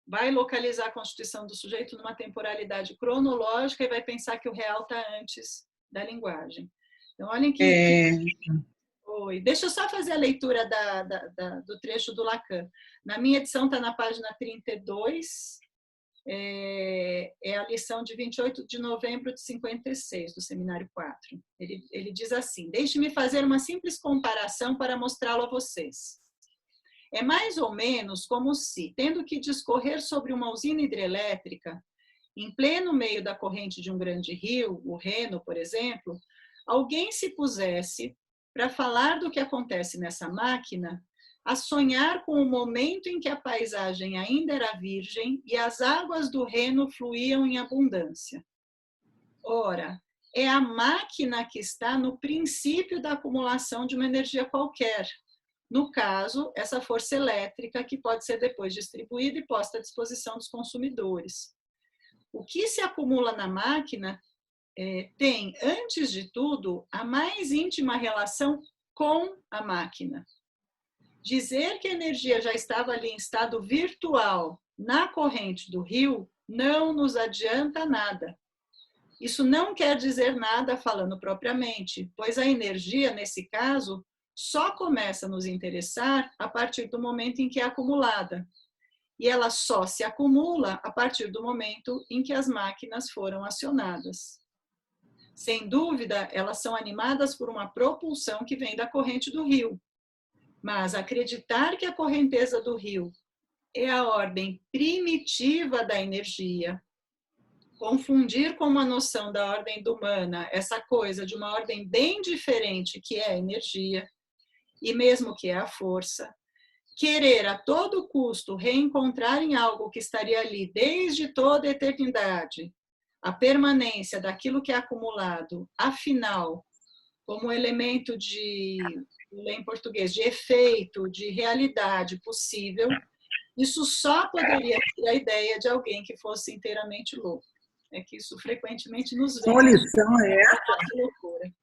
vai localizar a constituição do sujeito numa temporalidade cronológica e vai pensar que o real está antes da linguagem. Então, olhem Oi. Deixa eu só fazer a leitura do trecho do Lacan. Na minha edição está na página 32, é a lição de 28 de novembro de 56, do Seminário 4. Ele diz assim: deixe-me fazer uma simples comparação para mostrá-lo a vocês. É mais ou menos como se, tendo que discorrer sobre uma usina hidrelétrica, em pleno meio da corrente de um grande rio, o Reno, por exemplo, alguém se pusesse, para falar do que acontece nessa máquina, a sonhar com o momento em que a paisagem ainda era virgem e as águas do Reno fluíam em abundância. Ora, é a máquina que está no princípio da acumulação de uma energia qualquer. No caso, essa força elétrica que pode ser depois distribuída e posta à disposição dos consumidores. O que se acumula na máquina tem, antes de tudo, a mais íntima relação com a máquina. Dizer que a energia já estava ali em estado virtual na corrente do rio não nos adianta nada. Isso não quer dizer nada falando propriamente, pois a energia, nesse caso, só começa a nos interessar a partir do momento em que é acumulada. E ela só se acumula a partir do momento em que as máquinas foram acionadas. Sem dúvida, elas são animadas por uma propulsão que vem da corrente do rio. Mas acreditar que a correnteza do rio é a ordem primitiva da energia, confundir com uma noção da ordem humana essa coisa de uma ordem bem diferente que é a energia, e mesmo que é a força, querer a todo custo reencontrar em algo que estaria ali desde toda a eternidade, a permanência daquilo que é acumulado, afinal, como elemento de, em português, de efeito, de realidade possível, isso só poderia ser a ideia de alguém que fosse inteiramente louco. É que isso frequentemente nos vem. Qual lição é essa? Loucura.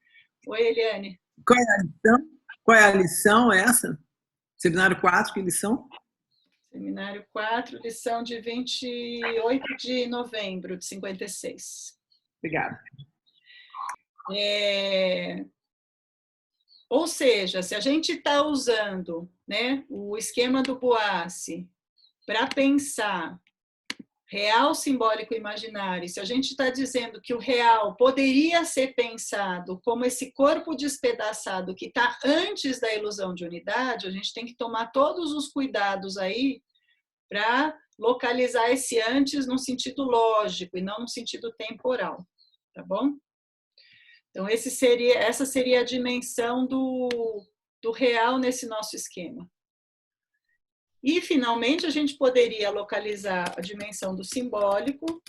Oi, Eliane. Qual é a lição? Qual é a lição essa? Seminário 4, que lição? Seminário 4, lição de 28 de novembro de 56. Obrigada. Ou seja, se a gente está usando, né, o esquema do Boassi para pensar real, simbólico e imaginário, se a gente está dizendo que o real poderia ser pensado como esse corpo despedaçado que está antes da ilusão de unidade, a gente tem que tomar todos os cuidados aí para localizar esse antes num sentido lógico e não num sentido temporal, tá bom? Então, essa seria a dimensão do real nesse nosso esquema. E, finalmente, a gente poderia localizar a dimensão do simbólico.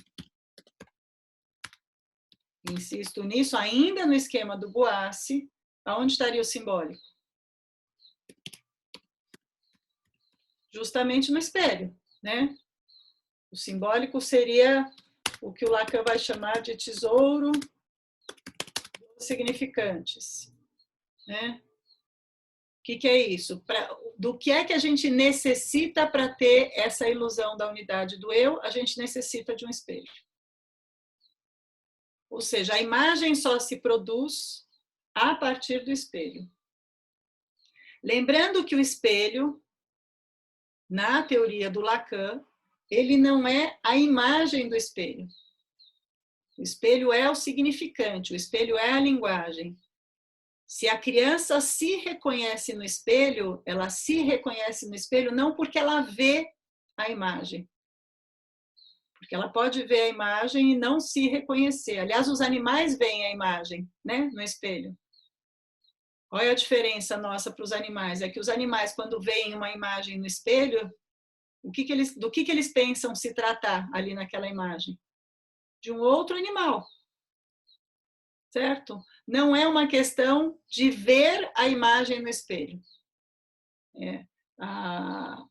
Insisto nisso, ainda no esquema do Boassi. Aonde estaria o simbólico? Justamente no espelho, né? O simbólico seria o que o Lacan vai chamar de tesouro dos significantes, né? O que é isso? Do que é que a gente necessita para ter essa ilusão da unidade do eu? A gente necessita de um espelho. Ou seja, a imagem só se produz a partir do espelho. Lembrando que o espelho, na teoria do Lacan, ele não é a imagem do espelho. O espelho é o significante, o espelho é a linguagem. Se a criança se reconhece no espelho, ela se reconhece no espelho não porque ela vê a imagem. Porque ela pode ver a imagem e não se reconhecer. Aliás, os animais veem a imagem, né, no espelho. Qual é a diferença nossa para os animais? É que os animais, quando veem uma imagem no espelho, do que eles pensam se tratar ali naquela imagem? De um outro animal. certo? Não é uma questão de ver a imagem no espelho. A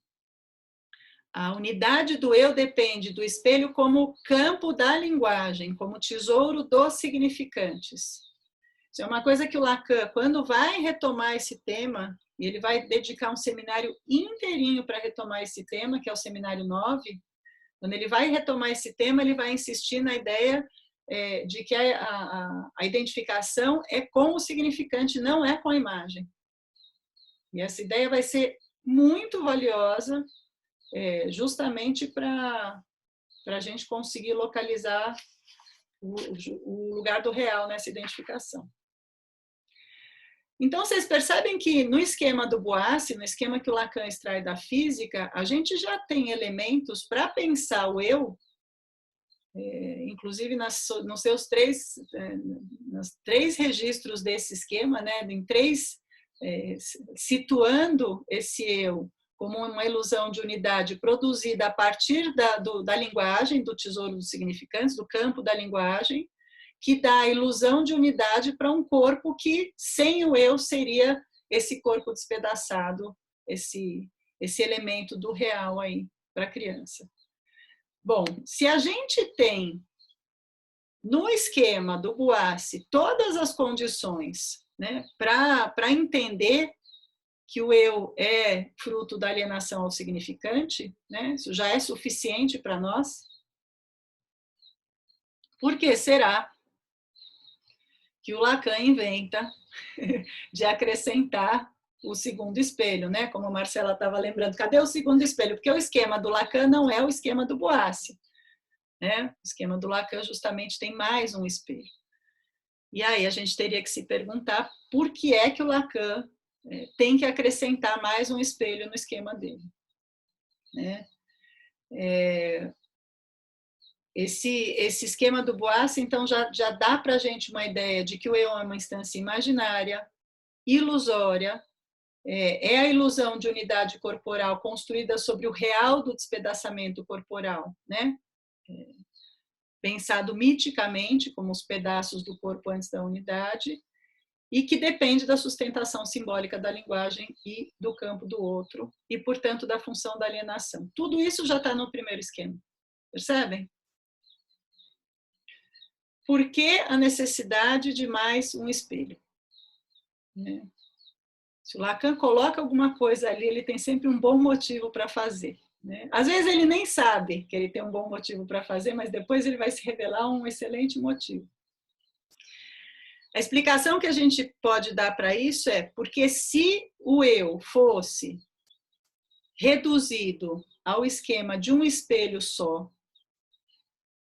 unidade do eu depende do espelho como campo da linguagem, como tesouro dos significantes. Isso é uma coisa que o Lacan, quando vai retomar esse tema, e ele vai dedicar um seminário inteirinho para retomar esse tema, que é o seminário 9, quando ele vai retomar esse tema, ele vai insistir na ideia de que a identificação é com o significante, não é com a imagem. E essa ideia vai ser muito valiosa, justamente para a gente conseguir localizar o lugar do real nessa identificação. Então, vocês percebem que no esquema do Boassi, no esquema que o Lacan extrai da física, a gente já tem elementos para pensar o eu, inclusive nos seus nos 3 registros desse esquema, né, em 3, situando esse eu como uma ilusão de unidade produzida a partir da linguagem, do tesouro dos significantes, do campo da linguagem, que dá a ilusão de unidade para um corpo que, sem o eu, seria esse corpo despedaçado, esse elemento do real aí para a criança. Bom, se a gente tem no esquema do Boassi todas as condições, né, para entender que o eu é fruto da alienação ao significante, né, isso já é suficiente para nós. Por que será que o Lacan inventa de acrescentar o segundo espelho, né? Como a Marcela estava lembrando, cadê o segundo espelho? Porque o esquema do Lacan não é o esquema do Boassi, né? O esquema do Lacan justamente tem mais um espelho. E aí a gente teria que se perguntar por que é que o Lacan tem que acrescentar mais um espelho no esquema dele, né? Esse esquema do Boassi, então, já dá para a gente uma ideia de que o eu é uma instância imaginária, ilusória, é a ilusão de unidade corporal construída sobre o real do despedaçamento corporal, né? Pensado miticamente como os pedaços do corpo antes da unidade, e que depende da sustentação simbólica da linguagem e do campo do outro, e, portanto, da função da alienação. Tudo isso já está no primeiro esquema, percebem? Por que a necessidade de mais um espelho? Se o Lacan coloca alguma coisa ali, ele tem sempre um bom motivo para fazer, né? Às vezes ele nem sabe que ele tem um bom motivo para fazer, mas depois ele vai se revelar um excelente motivo. A explicação que a gente pode dar para isso é porque se o eu fosse reduzido ao esquema de um espelho só,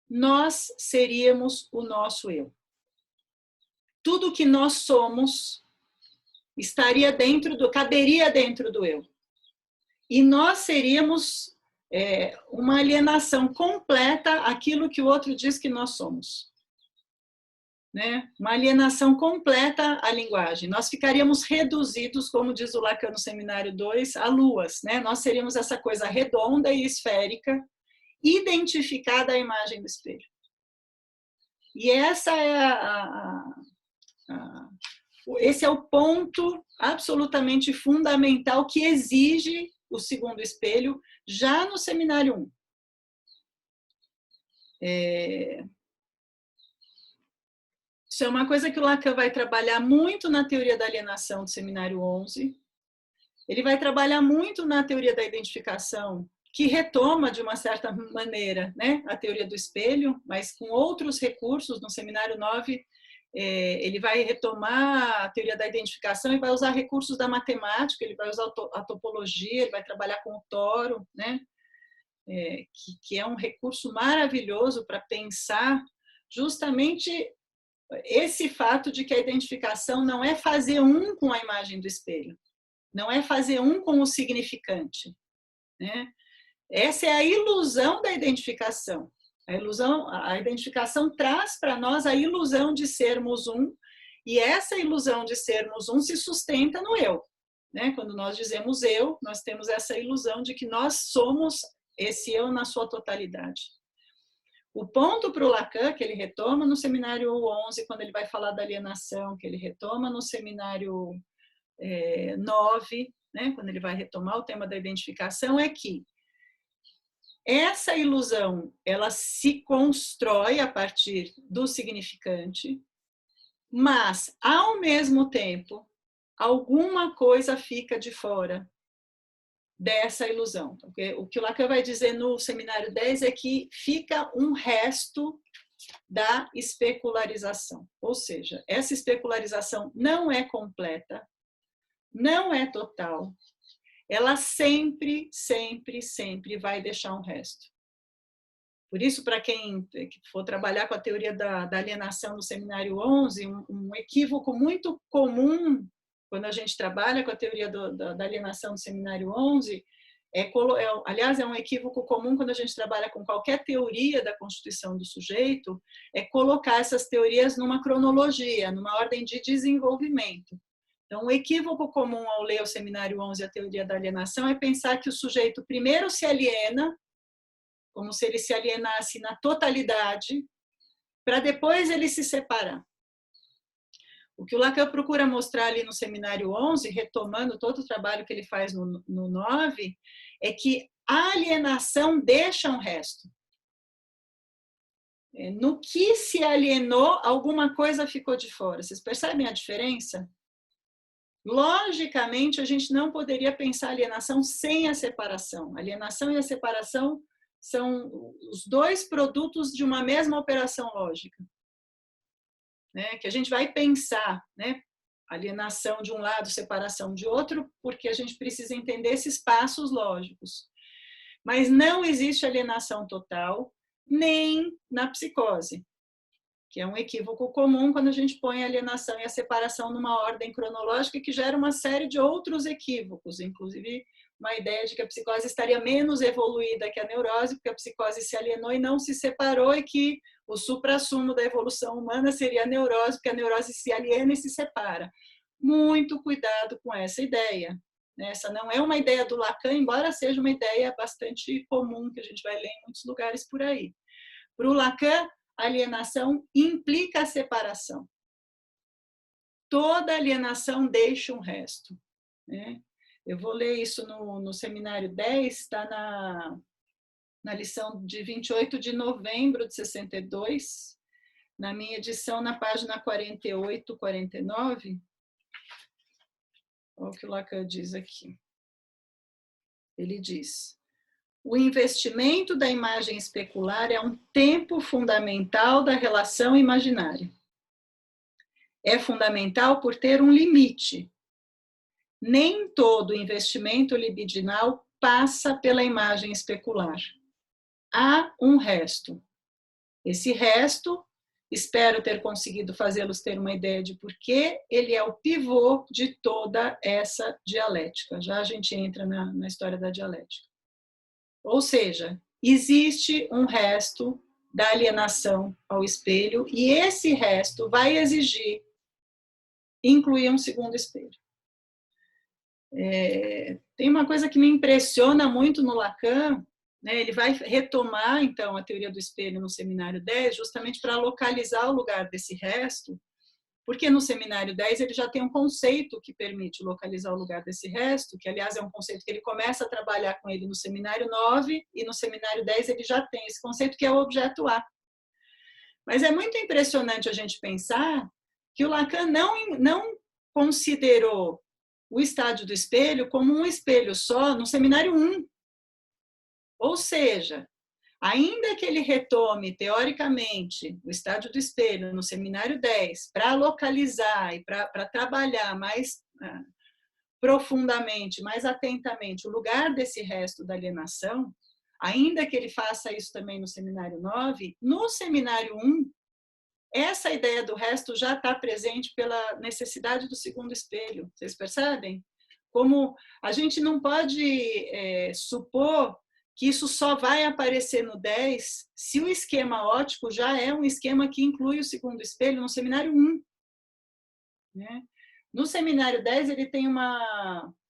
nós seríamos o nosso eu. Tudo que nós somos caberia dentro do eu. E nós seríamos uma alienação completa àquilo que o outro diz que nós somos. Né? Uma alienação completa à linguagem. Nós ficaríamos reduzidos, como diz o Lacan no Seminário 2, a luas. Né? Nós seríamos essa coisa redonda e esférica, identificada à imagem do espelho. E essa é esse é o ponto absolutamente fundamental que exige o segundo espelho já no Seminário 1. Isso é uma coisa que o Lacan vai trabalhar muito na teoria da alienação do Seminário 11. Ele vai trabalhar muito na teoria da identificação, que retoma, de uma certa maneira, né, a teoria do espelho, mas com outros recursos. No Seminário 9, ele vai retomar a teoria da identificação e vai usar recursos da matemática, ele vai usar a topologia, ele vai trabalhar com o toro, né, que é um recurso maravilhoso para pensar justamente esse fato de que a identificação não é fazer um com a imagem do espelho, não é fazer um com o significante, né? Essa é a ilusão da identificação. A identificação traz para nós a ilusão de sermos um, e essa ilusão de sermos um se sustenta no eu, né? Quando nós dizemos eu, nós temos essa ilusão de que nós somos esse eu na sua totalidade. O ponto para o Lacan, que ele retoma no seminário 11, quando ele vai falar da alienação, que ele retoma no seminário 9, né, quando ele vai retomar o tema da identificação, é que essa ilusão, ela se constrói a partir do significante, mas, ao mesmo tempo, alguma coisa fica de fora dessa ilusão. Porque o que o Lacan vai dizer no seminário 10 é que fica um resto da especularização. Ou seja, essa especularização não é completa, não é total, ela sempre, sempre, sempre vai deixar um resto. Por isso, para quem for trabalhar com a teoria da alienação no seminário 11, um equívoco muito comum quando a gente trabalha com a teoria da alienação no seminário 11, aliás, é um equívoco comum quando a gente trabalha com qualquer teoria da constituição do sujeito, é colocar essas teorias numa cronologia, numa ordem de desenvolvimento. Então, um equívoco comum ao ler o seminário 11, a teoria da alienação, é pensar que o sujeito primeiro se aliena, como se ele se alienasse na totalidade, para depois ele se separar. O que o Lacan procura mostrar ali no seminário 11, retomando todo o trabalho que ele faz no 9, é que a alienação deixa um resto. No que se alienou, alguma coisa ficou de fora. Vocês percebem a diferença? Logicamente, a gente não poderia pensar alienação sem a separação. A alienação e a separação são os dois produtos de uma mesma operação lógica. Né, que a gente vai pensar, né, alienação de um lado, separação de outro, porque a gente precisa entender esses passos lógicos. Mas não existe alienação total, nem na psicose, que é um equívoco comum quando a gente põe a alienação e a separação numa ordem cronológica que gera uma série de outros equívocos, inclusive uma ideia de que a psicose estaria menos evoluída que a neurose, porque a psicose se alienou e não se separou, e que o suprassumo da evolução humana seria a neurose, porque a neurose se aliena e se separa. Muito cuidado com essa ideia. Essa não é uma ideia do Lacan, embora seja uma ideia bastante comum, que a gente vai ler em muitos lugares por aí. Para o Lacan, alienação implica a separação. Toda alienação deixa um resto. Né? Eu vou ler isso no seminário 10, está na lição de 28 de novembro de 62, na minha edição, na página 48, 49. Olha o que o Lacan diz aqui. Ele diz: o investimento da imagem especular é um tempo fundamental da relação imaginária. É fundamental por ter um limite. Nem todo investimento libidinal passa pela imagem especular. Há um resto. Esse resto, espero ter conseguido fazê-los ter uma ideia de porquê, ele é o pivô de toda essa dialética. Já a gente entra na história da dialética. Ou seja, existe um resto da alienação ao espelho, e esse resto vai exigir incluir um segundo espelho. Tem uma coisa que me impressiona muito no Lacan, né? Ele vai retomar, então, a teoria do espelho no seminário 10, justamente para localizar o lugar desse resto, porque no seminário 10 ele já tem um conceito que permite localizar o lugar desse resto, que, aliás, é um conceito que ele começa a trabalhar com ele no seminário 9, e no seminário 10 ele já tem esse conceito, que é o objeto A. Mas é muito impressionante a gente pensar que o Lacan não considerou o estádio do espelho como um espelho só no seminário 1. Ou seja, ainda que ele retome, teoricamente, o estádio do espelho no seminário 10 para localizar e para trabalhar mais profundamente, mais atentamente o lugar desse resto da alienação, ainda que ele faça isso também no seminário 9, no seminário 1, essa ideia do resto já está presente pela necessidade do segundo espelho. Vocês percebem? Como a gente não pode supor que isso só vai aparecer no 10 se o esquema óptico já é um esquema que inclui o segundo espelho no seminário 1. Né? No seminário 10, ele tem uma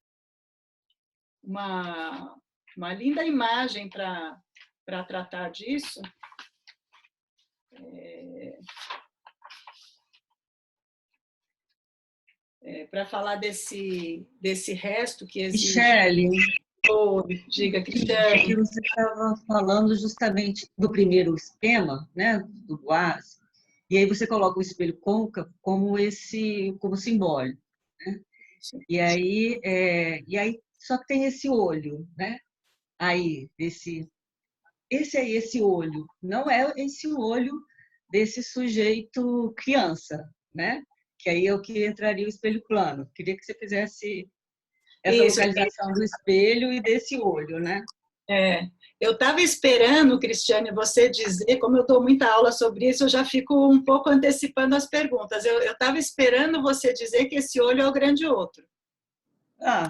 linda imagem para tratar disso, Para falar desse resto que existe. Michele, Diga, Cristiane. que você estava falando justamente do primeiro esquema, né, do Boas, e aí você coloca o espelho côncavo como simbólico, né? E aí só que tem esse olho, né? Aí esse olho, não é esse olho desse sujeito criança, né? Que aí é o que entraria o espelho plano. Queria que você fizesse essa localização do espelho e desse olho, né? Eu estava esperando, Cristiane, você dizer, como eu dou muita aula sobre isso, eu já fico um pouco antecipando as perguntas. Eu estava esperando você dizer que esse olho é o grande outro.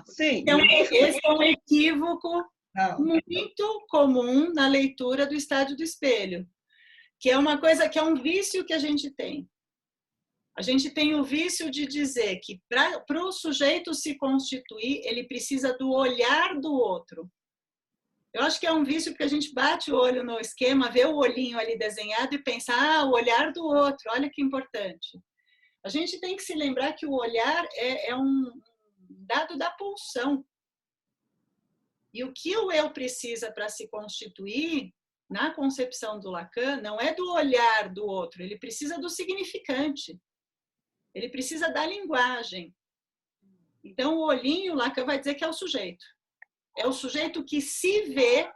Sim. Então, esse é um equívoco muito comum na leitura do estádio do espelho, que é uma coisa que é um vício que a gente tem. A gente tem o vício de dizer que para o sujeito se constituir, ele precisa do olhar do outro. Eu acho que é um vício porque a gente bate o olho no esquema, vê o olhinho ali desenhado e pensa, o olhar do outro, olha que importante. A gente tem que se lembrar que o olhar é um dado da pulsão. E o que o eu precisa para se constituir, na concepção do Lacan, não é do olhar do outro, ele precisa do significante. Ele precisa da linguagem. Então, o olhinho, Lacan vai dizer que é o sujeito. É o sujeito que se vê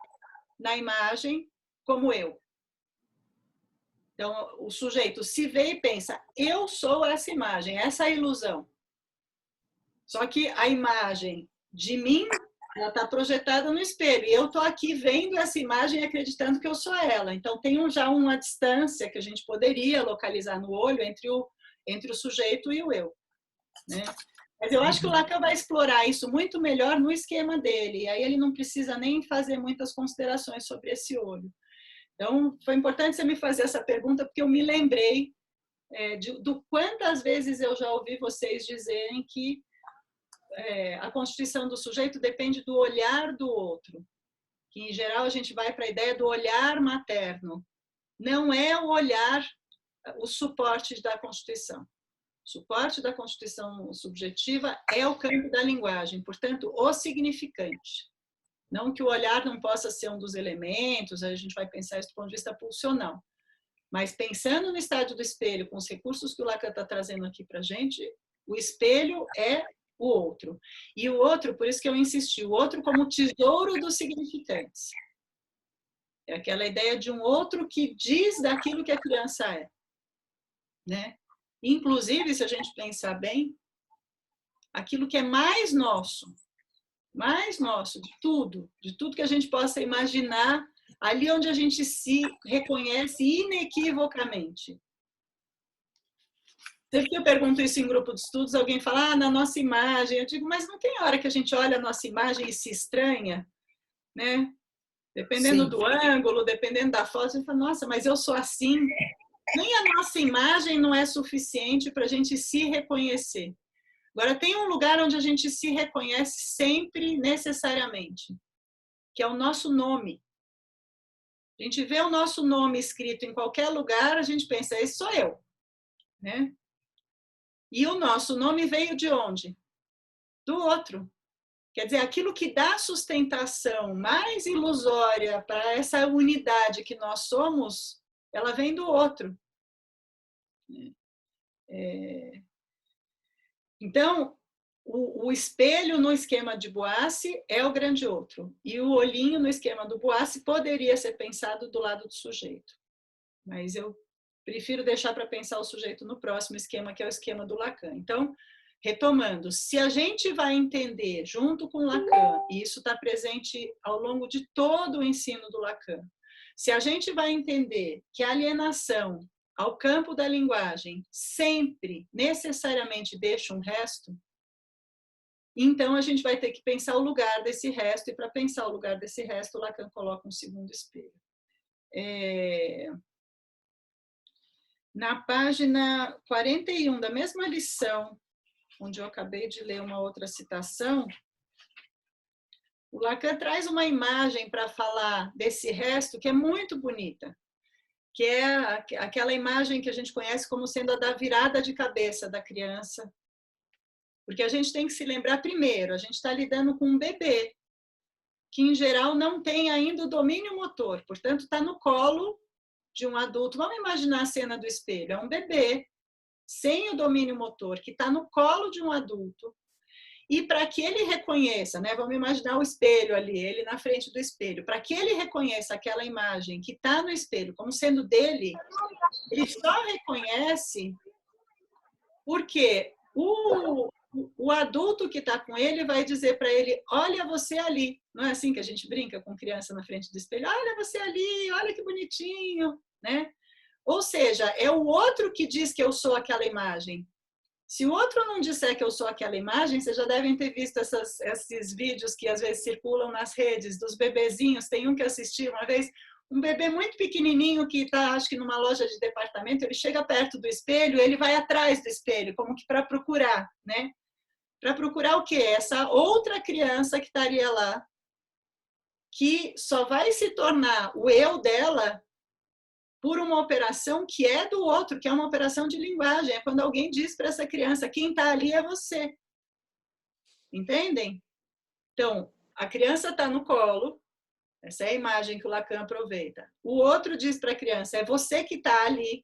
na imagem como eu. Então, o sujeito se vê e pensa, eu sou essa imagem, essa é a ilusão. Só que a imagem de mim, ela está projetada no espelho. E eu estou aqui vendo essa imagem e acreditando que eu sou ela. Então, tem já uma distância que a gente poderia localizar no olho entre o sujeito e o eu, né? Mas eu acho que o Lacan vai explorar isso muito melhor no esquema dele, e aí ele não precisa nem fazer muitas considerações sobre esse olho. Então, foi importante você me fazer essa pergunta, porque eu me lembrei do quantas vezes eu já ouvi vocês dizerem que a constituição do sujeito depende do olhar do outro, que em geral a gente vai para a ideia do olhar materno. Não é o olhar o suporte da constituição. O suporte da constituição subjetiva é o campo da linguagem, portanto, o significante. Não que o olhar não possa ser um dos elementos, a gente vai pensar isso do ponto de vista pulsional. Mas pensando no estádio do espelho, com os recursos que o Lacan está trazendo aqui para a gente, o espelho é o outro. E o outro, por isso que eu insisti, o outro como tesouro dos significantes. É aquela ideia de um outro que diz daquilo que a criança é, né? Inclusive, se a gente pensar bem, aquilo que é mais nosso de tudo que a gente possa imaginar, ali onde a gente se reconhece inequivocamente. Sempre que eu pergunto isso em grupo de estudos, alguém fala, na nossa imagem. Eu digo, mas não tem hora que a gente olha a nossa imagem e se estranha, né? Dependendo Sim. do ângulo, dependendo da foto, a gente fala, nossa, mas eu sou assim. Nem a nossa imagem não é suficiente para a gente se reconhecer. Agora, tem um lugar onde a gente se reconhece sempre, necessariamente, que é o nosso nome. A gente vê o nosso nome escrito em qualquer lugar, a gente pensa, esse sou eu, né? E o nosso nome veio de onde? Do outro. Quer dizer, aquilo que dá sustentação mais ilusória para essa unidade que nós somos, ela vem do outro. Então, o espelho no esquema de Boas é o grande outro. E o olhinho no esquema do Boas poderia ser pensado do lado do sujeito. Mas eu prefiro deixar para pensar o sujeito no próximo esquema, que é o esquema do Lacan. Então, retomando, se a gente vai entender junto com Lacan, e isso está presente ao longo de todo o ensino do Lacan, se a gente vai entender que a alienação ao campo da linguagem sempre, necessariamente, deixa um resto, então a gente vai ter que pensar o lugar desse resto, e para pensar o lugar desse resto, Lacan coloca um segundo espelho. Na página 41 da mesma lição, onde eu acabei de ler uma outra citação, o Lacan traz uma imagem para falar desse resto que é muito bonita, que é aquela imagem que a gente conhece como sendo a da virada de cabeça da criança. Porque a gente tem que se lembrar, primeiro, a gente está lidando com um bebê, que em geral não tem ainda o domínio motor, portanto está no colo de um adulto. Vamos imaginar a cena do espelho, é um bebê sem o domínio motor, que está no colo de um adulto, e para que ele reconheça, né, vamos imaginar o espelho ali, ele na frente do espelho, para que ele reconheça aquela imagem que está no espelho como sendo dele, ele só reconhece porque o adulto que está com ele vai dizer para ele, olha você ali. Não é assim que a gente brinca com criança na frente do espelho? Olha você ali, olha que bonitinho, né? Ou seja, é o outro que diz que eu sou aquela imagem. Se o outro não disser que eu sou aquela imagem, vocês já devem ter visto esses vídeos que às vezes circulam nas redes dos bebezinhos. Tem um que eu assisti uma vez, um bebê muito pequenininho que está, acho que numa loja de departamento, ele chega perto do espelho, ele vai atrás do espelho, como que para procurar, né? Para procurar o quê? Essa outra criança que estaria lá, que só vai se tornar o eu dela por uma operação que é do outro, que é uma operação de linguagem. É quando alguém diz para essa criança, quem está ali é você. Entendem? Então, a criança está no colo, essa é a imagem que o Lacan aproveita. O outro diz para a criança, é você que está ali.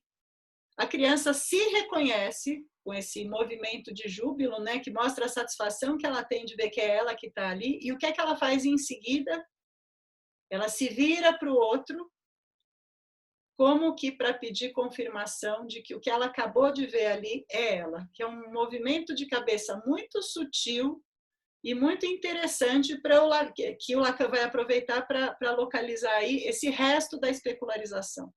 A criança se reconhece com esse movimento de júbilo, né, que mostra a satisfação que ela tem de ver que é ela que está ali. E o que é que ela faz em seguida? Ela se vira para o outro, como que para pedir confirmação de que o que ela acabou de ver ali é ela, que é um movimento de cabeça muito sutil e muito interessante que o Lacan vai aproveitar para localizar aí esse resto da especularização.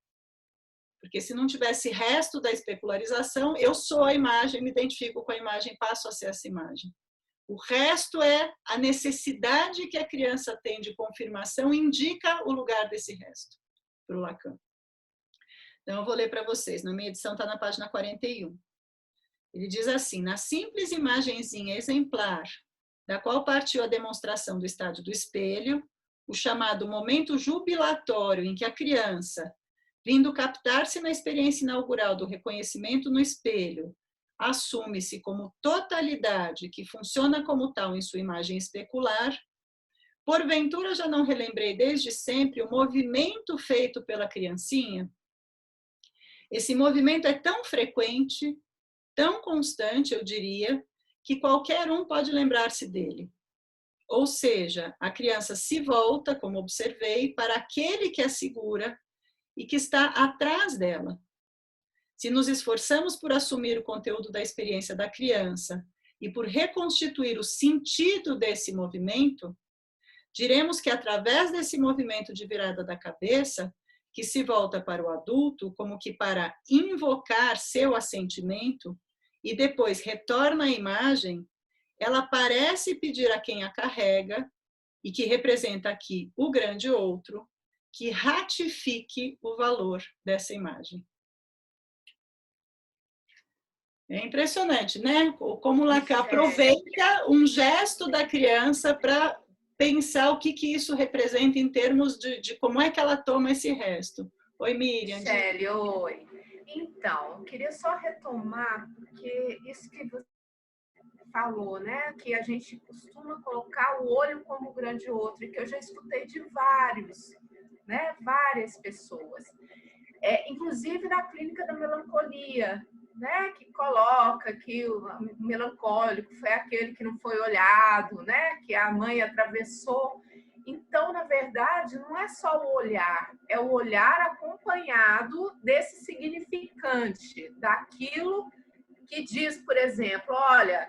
Porque se não tivesse resto da especularização, eu sou a imagem, me identifico com a imagem, passo a ser essa imagem. O resto é a necessidade que a criança tem de confirmação, indica o lugar desse resto, para o Lacan. Então, eu vou ler para vocês. Na minha edição está na página 41. Ele diz assim, na simples imagenzinha exemplar, da qual partiu a demonstração do estádio do espelho, o chamado momento jubilatório em que a criança, vindo captar-se na experiência inaugural do reconhecimento no espelho, assume-se como totalidade que funciona como tal em sua imagem especular, porventura já não relembrei desde sempre o movimento feito pela criancinha? Esse movimento é tão frequente, tão constante, eu diria, que qualquer um pode lembrar-se dele. Ou seja, a criança se volta, como observei, para aquele que a segura e que está atrás dela. Se nos esforçamos por assumir o conteúdo da experiência da criança e por reconstituir o sentido desse movimento, diremos que através desse movimento de virada da cabeça, que se volta para o adulto como que para invocar seu assentimento e depois retorna à imagem, ela parece pedir a quem a carrega, e que representa aqui o grande outro, que ratifique o valor dessa imagem. É impressionante, né? Como Lacan aproveita um gesto da criança para pensar o que isso representa em termos de como é que ela toma esse resto. Oi, Miriam. Michele, oi. Então, eu queria só retomar, porque isso que você falou, né? Que a gente costuma colocar o olho como o grande outro, e que eu já escutei de várias pessoas. Inclusive na clínica da melancolia, né, que coloca que o melancólico foi aquele que não foi olhado, né, que a mãe atravessou. Então, na verdade, não é só o olhar, é o olhar acompanhado desse significante, daquilo que diz, por exemplo, olha,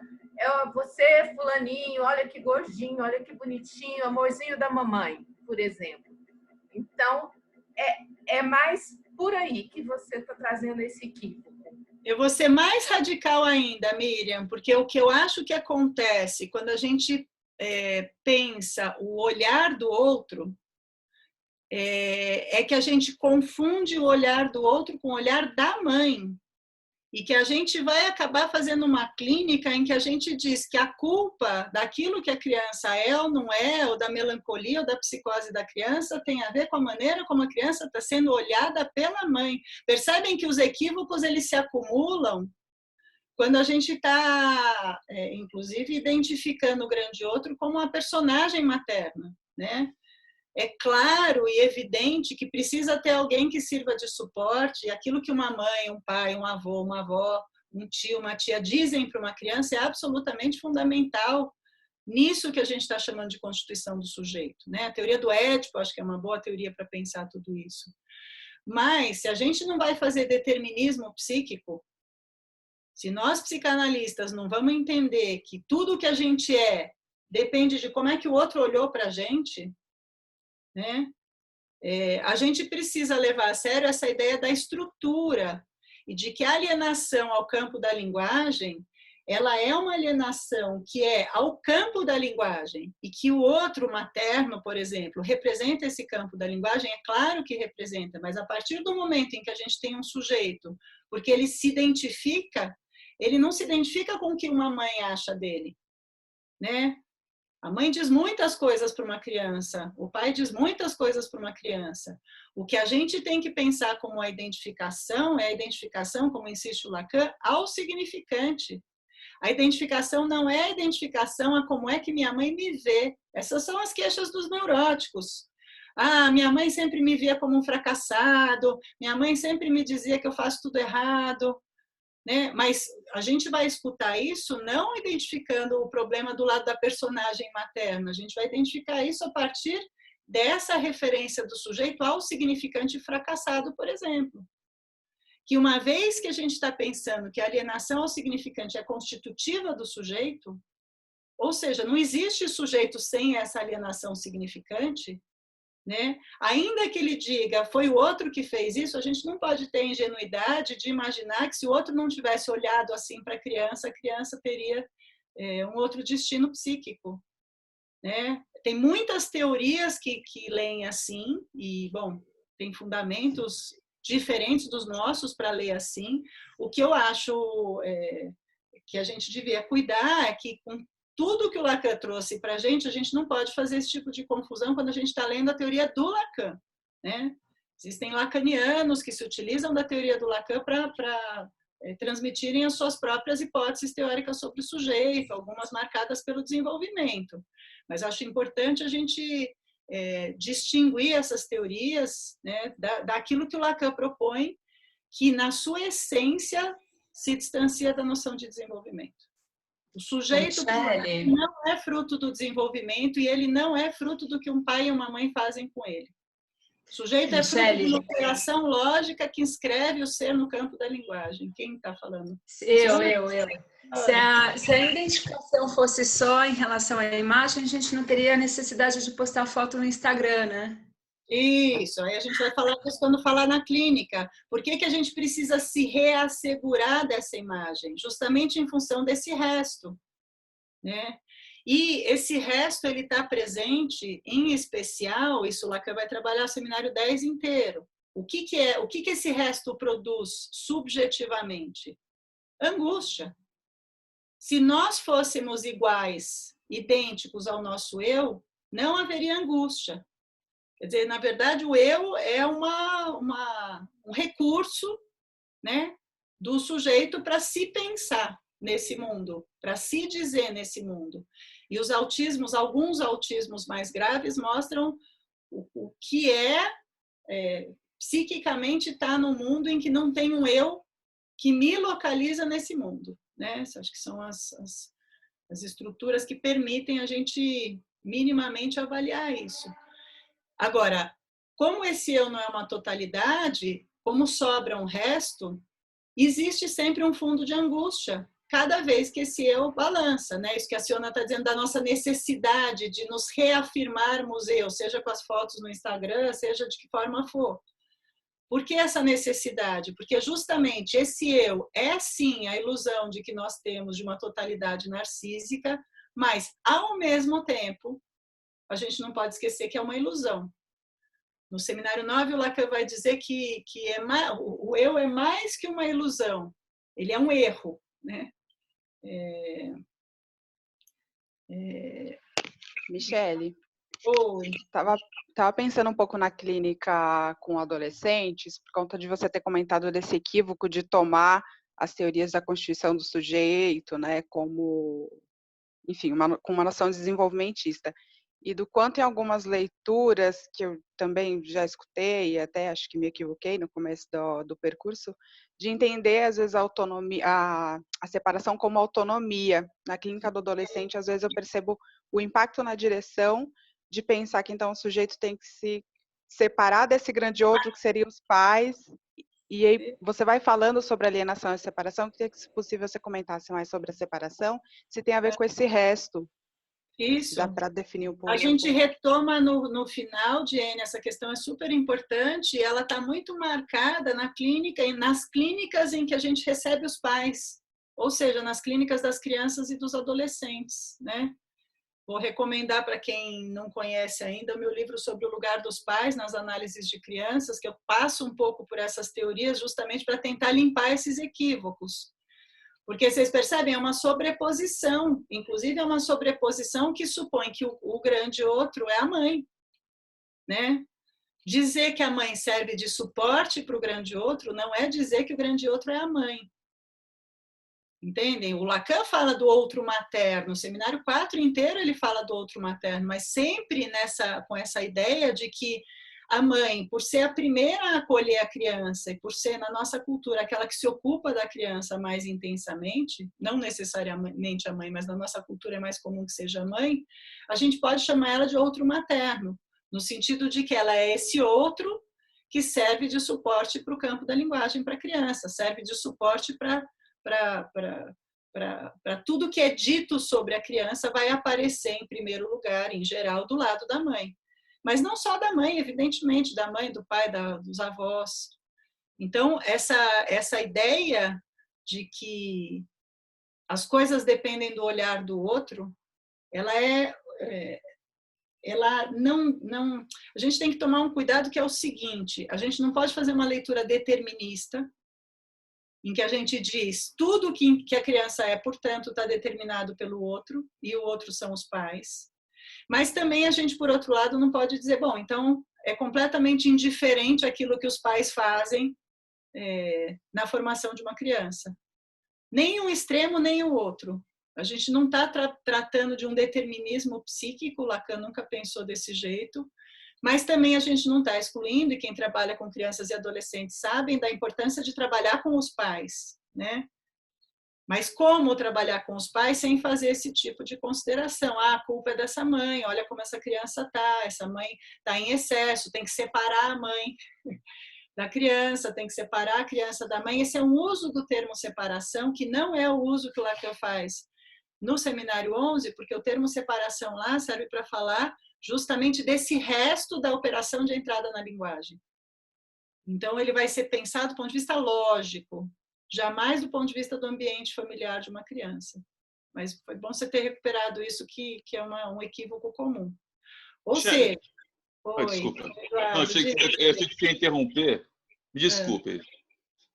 você, fulaninho, olha que gordinho, olha que bonitinho, amorzinho da mamãe, por exemplo. Então, é mais por aí que você está trazendo esse equívoco. Eu vou ser mais radical ainda, Miriam, porque o que eu acho que acontece quando a gente pensa o olhar do outro, é que a gente confunde o olhar do outro com o olhar da mãe. E que a gente vai acabar fazendo uma clínica em que a gente diz que a culpa daquilo que a criança é ou não é, ou da melancolia ou da psicose da criança, tem a ver com a maneira como a criança está sendo olhada pela mãe. Percebem que os equívocos eles se acumulam quando a gente está, inclusive, identificando o grande outro como uma personagem materna, né? É claro e evidente que precisa ter alguém que sirva de suporte, e aquilo que uma mãe, um pai, um avô, uma avó, um tio, uma tia dizem para uma criança é absolutamente fundamental nisso que a gente está chamando de constituição do sujeito, né? A teoria do Édipo, acho que é uma boa teoria para pensar tudo isso. Mas, se a gente não vai fazer determinismo psíquico, se nós psicanalistas não vamos entender que tudo que a gente é depende de como é que o outro olhou para a gente, né? A gente precisa levar a sério essa ideia da estrutura e de que a alienação ao campo da linguagem, ela é uma alienação que é ao campo da linguagem e que o outro materno, por exemplo, representa esse campo da linguagem, é claro que representa, mas a partir do momento em que a gente tem um sujeito, porque ele se identifica, ele não se identifica com o que uma mãe acha dele, né? A mãe diz muitas coisas para uma criança, o pai diz muitas coisas para uma criança. O que a gente tem que pensar como a identificação, é a identificação, como insiste o Lacan, ao significante. A identificação não é a identificação a como é que minha mãe me vê. Essas são as queixas dos neuróticos. Ah, minha mãe sempre me via como um fracassado, minha mãe sempre me dizia que eu faço tudo errado. Né? Mas a gente vai escutar isso não identificando o problema do lado da personagem materna, a gente vai identificar isso a partir dessa referência do sujeito ao significante fracassado, por exemplo. Que uma vez que a gente está pensando que a alienação ao significante é constitutiva do sujeito, ou seja, não existe sujeito sem essa alienação significante, né? Ainda que ele diga, foi o outro que fez isso, a gente não pode ter ingenuidade de imaginar que se o outro não tivesse olhado assim para a criança teria um outro destino psíquico, né? Tem muitas teorias que leem assim, e, bom, tem fundamentos diferentes dos nossos para ler assim. O que eu acho que a gente devia cuidar é que, com tudo que o Lacan trouxe para a gente não pode fazer esse tipo de confusão quando a gente está lendo a teoria do Lacan, né? Existem lacanianos que se utilizam da teoria do Lacan para transmitirem as suas próprias hipóteses teóricas sobre o sujeito, algumas marcadas pelo desenvolvimento. Mas acho importante a gente distinguir essas teorias, né, daquilo que o Lacan propõe, que na sua essência se distancia da noção de desenvolvimento. O sujeito não é fruto do desenvolvimento e ele não é fruto do que um pai e uma mãe fazem com ele. O sujeito é fruto de uma operação lógica que inscreve o ser no campo da linguagem. Quem está falando? Eu. Se a identificação fosse só em relação à imagem, a gente não teria a necessidade de postar foto no Instagram, né? Isso, aí a gente vai falar disso quando falar na clínica. Por que a gente precisa se reassegurar dessa imagem? Justamente em função desse resto, né? E esse resto ele está presente, em especial, isso Lacan vai trabalhar o seminário 10 inteiro. O que esse resto produz subjetivamente? Angústia. Se nós fôssemos iguais, idênticos ao nosso eu, não haveria angústia. Quer dizer, na verdade, o eu é um recurso, né, do sujeito para se pensar nesse mundo, para se dizer nesse mundo. E os autismos, alguns autismos mais graves, mostram o que psiquicamente estar num mundo em que não tem um eu que me localiza nesse mundo. Né? Acho que são as estruturas que permitem a gente minimamente avaliar isso. Agora, como esse eu não é uma totalidade, como sobra um resto, existe sempre um fundo de angústia, cada vez que esse eu balança, né? Isso que a Siona está dizendo da nossa necessidade de nos reafirmarmos eu, seja com as fotos no Instagram, seja de que forma for. Por que essa necessidade? Porque justamente esse eu é sim a ilusão de que nós temos de uma totalidade narcísica, mas ao mesmo tempo a gente não pode esquecer que é uma ilusão. No seminário 9, o Lacan vai dizer que o eu é mais que uma ilusão. ele é um erro, né? Michele, Oi. Tava pensando um pouco na clínica com adolescentes, por conta de você ter comentado desse equívoco de tomar as teorias da constituição do sujeito, né, como, enfim, com uma noção desenvolvimentista. E do quanto em algumas leituras, que eu também já escutei, e até acho que me equivoquei no começo do percurso, de entender, às vezes, a autonomia, a separação como autonomia. Na clínica do adolescente, às vezes eu percebo o impacto na direção de pensar que, então, o sujeito tem que se separar desse grande outro, que seriam os pais. E aí você vai falando sobre alienação e separação, queria que, se possível, você comentasse mais sobre a separação, se tem a ver com esse resto. Isso. Dá para definir um pouco. A gente retoma no final, Jenny, essa questão é super importante, e ela está muito marcada na clínica e nas clínicas em que a gente recebe os pais, ou seja, nas clínicas das crianças e dos adolescentes, né? Vou recomendar para quem não conhece ainda o meu livro sobre o lugar dos pais nas análises de crianças, que eu passo um pouco por essas teorias justamente para tentar limpar esses equívocos. Porque vocês percebem, é uma sobreposição, inclusive é uma sobreposição que supõe que o grande outro é a mãe, né? Dizer que a mãe serve de suporte para o grande outro não é dizer que o grande outro é a mãe. Entendem? O Lacan fala do outro materno, o Seminário 4 inteiro ele fala do outro materno, mas sempre com essa ideia de que a mãe, por ser a primeira a acolher a criança e por ser, na nossa cultura, aquela que se ocupa da criança mais intensamente, não necessariamente a mãe, mas na nossa cultura é mais comum que seja a mãe, a gente pode chamar ela de outro materno, no sentido de que ela é esse outro que serve de suporte para o campo da linguagem para a criança, serve de suporte para tudo que é dito sobre a criança vai aparecer em primeiro lugar, em geral, do lado da mãe. Mas não só da mãe, evidentemente, da mãe, do pai, dos avós. Então, essa ideia de que as coisas dependem do olhar do outro, ela não... A gente tem que tomar um cuidado que é o seguinte, a gente não pode fazer uma leitura determinista, em que a gente diz tudo que a criança é, portanto, está determinado pelo outro, e o outro são os pais. Mas também a gente, por outro lado, não pode dizer, bom, então é completamente indiferente aquilo que os pais fazem na formação de uma criança. Nem um extremo, nem o outro. A gente não está tratando de um determinismo psíquico, Lacan nunca pensou desse jeito, mas também a gente não está excluindo, e quem trabalha com crianças e adolescentes sabem da importância de trabalhar com os pais, né? Mas como trabalhar com os pais sem fazer esse tipo de consideração? Ah, a culpa é dessa mãe, olha como essa criança está, essa mãe está em excesso, tem que separar a mãe da criança, tem que separar a criança da mãe. Esse é um uso do termo separação, que não é o uso que o Lacan faz no Seminário 11, porque o termo separação lá serve para falar justamente desse resto da operação de entrada na linguagem. Então, ele vai ser pensado do ponto de vista lógico, jamais do ponto de vista do ambiente familiar de uma criança. Mas foi bom você ter recuperado isso, que é um equívoco comum. Ou seja... Oi, desculpa. Não, eu achei que ia interromper. Me desculpe.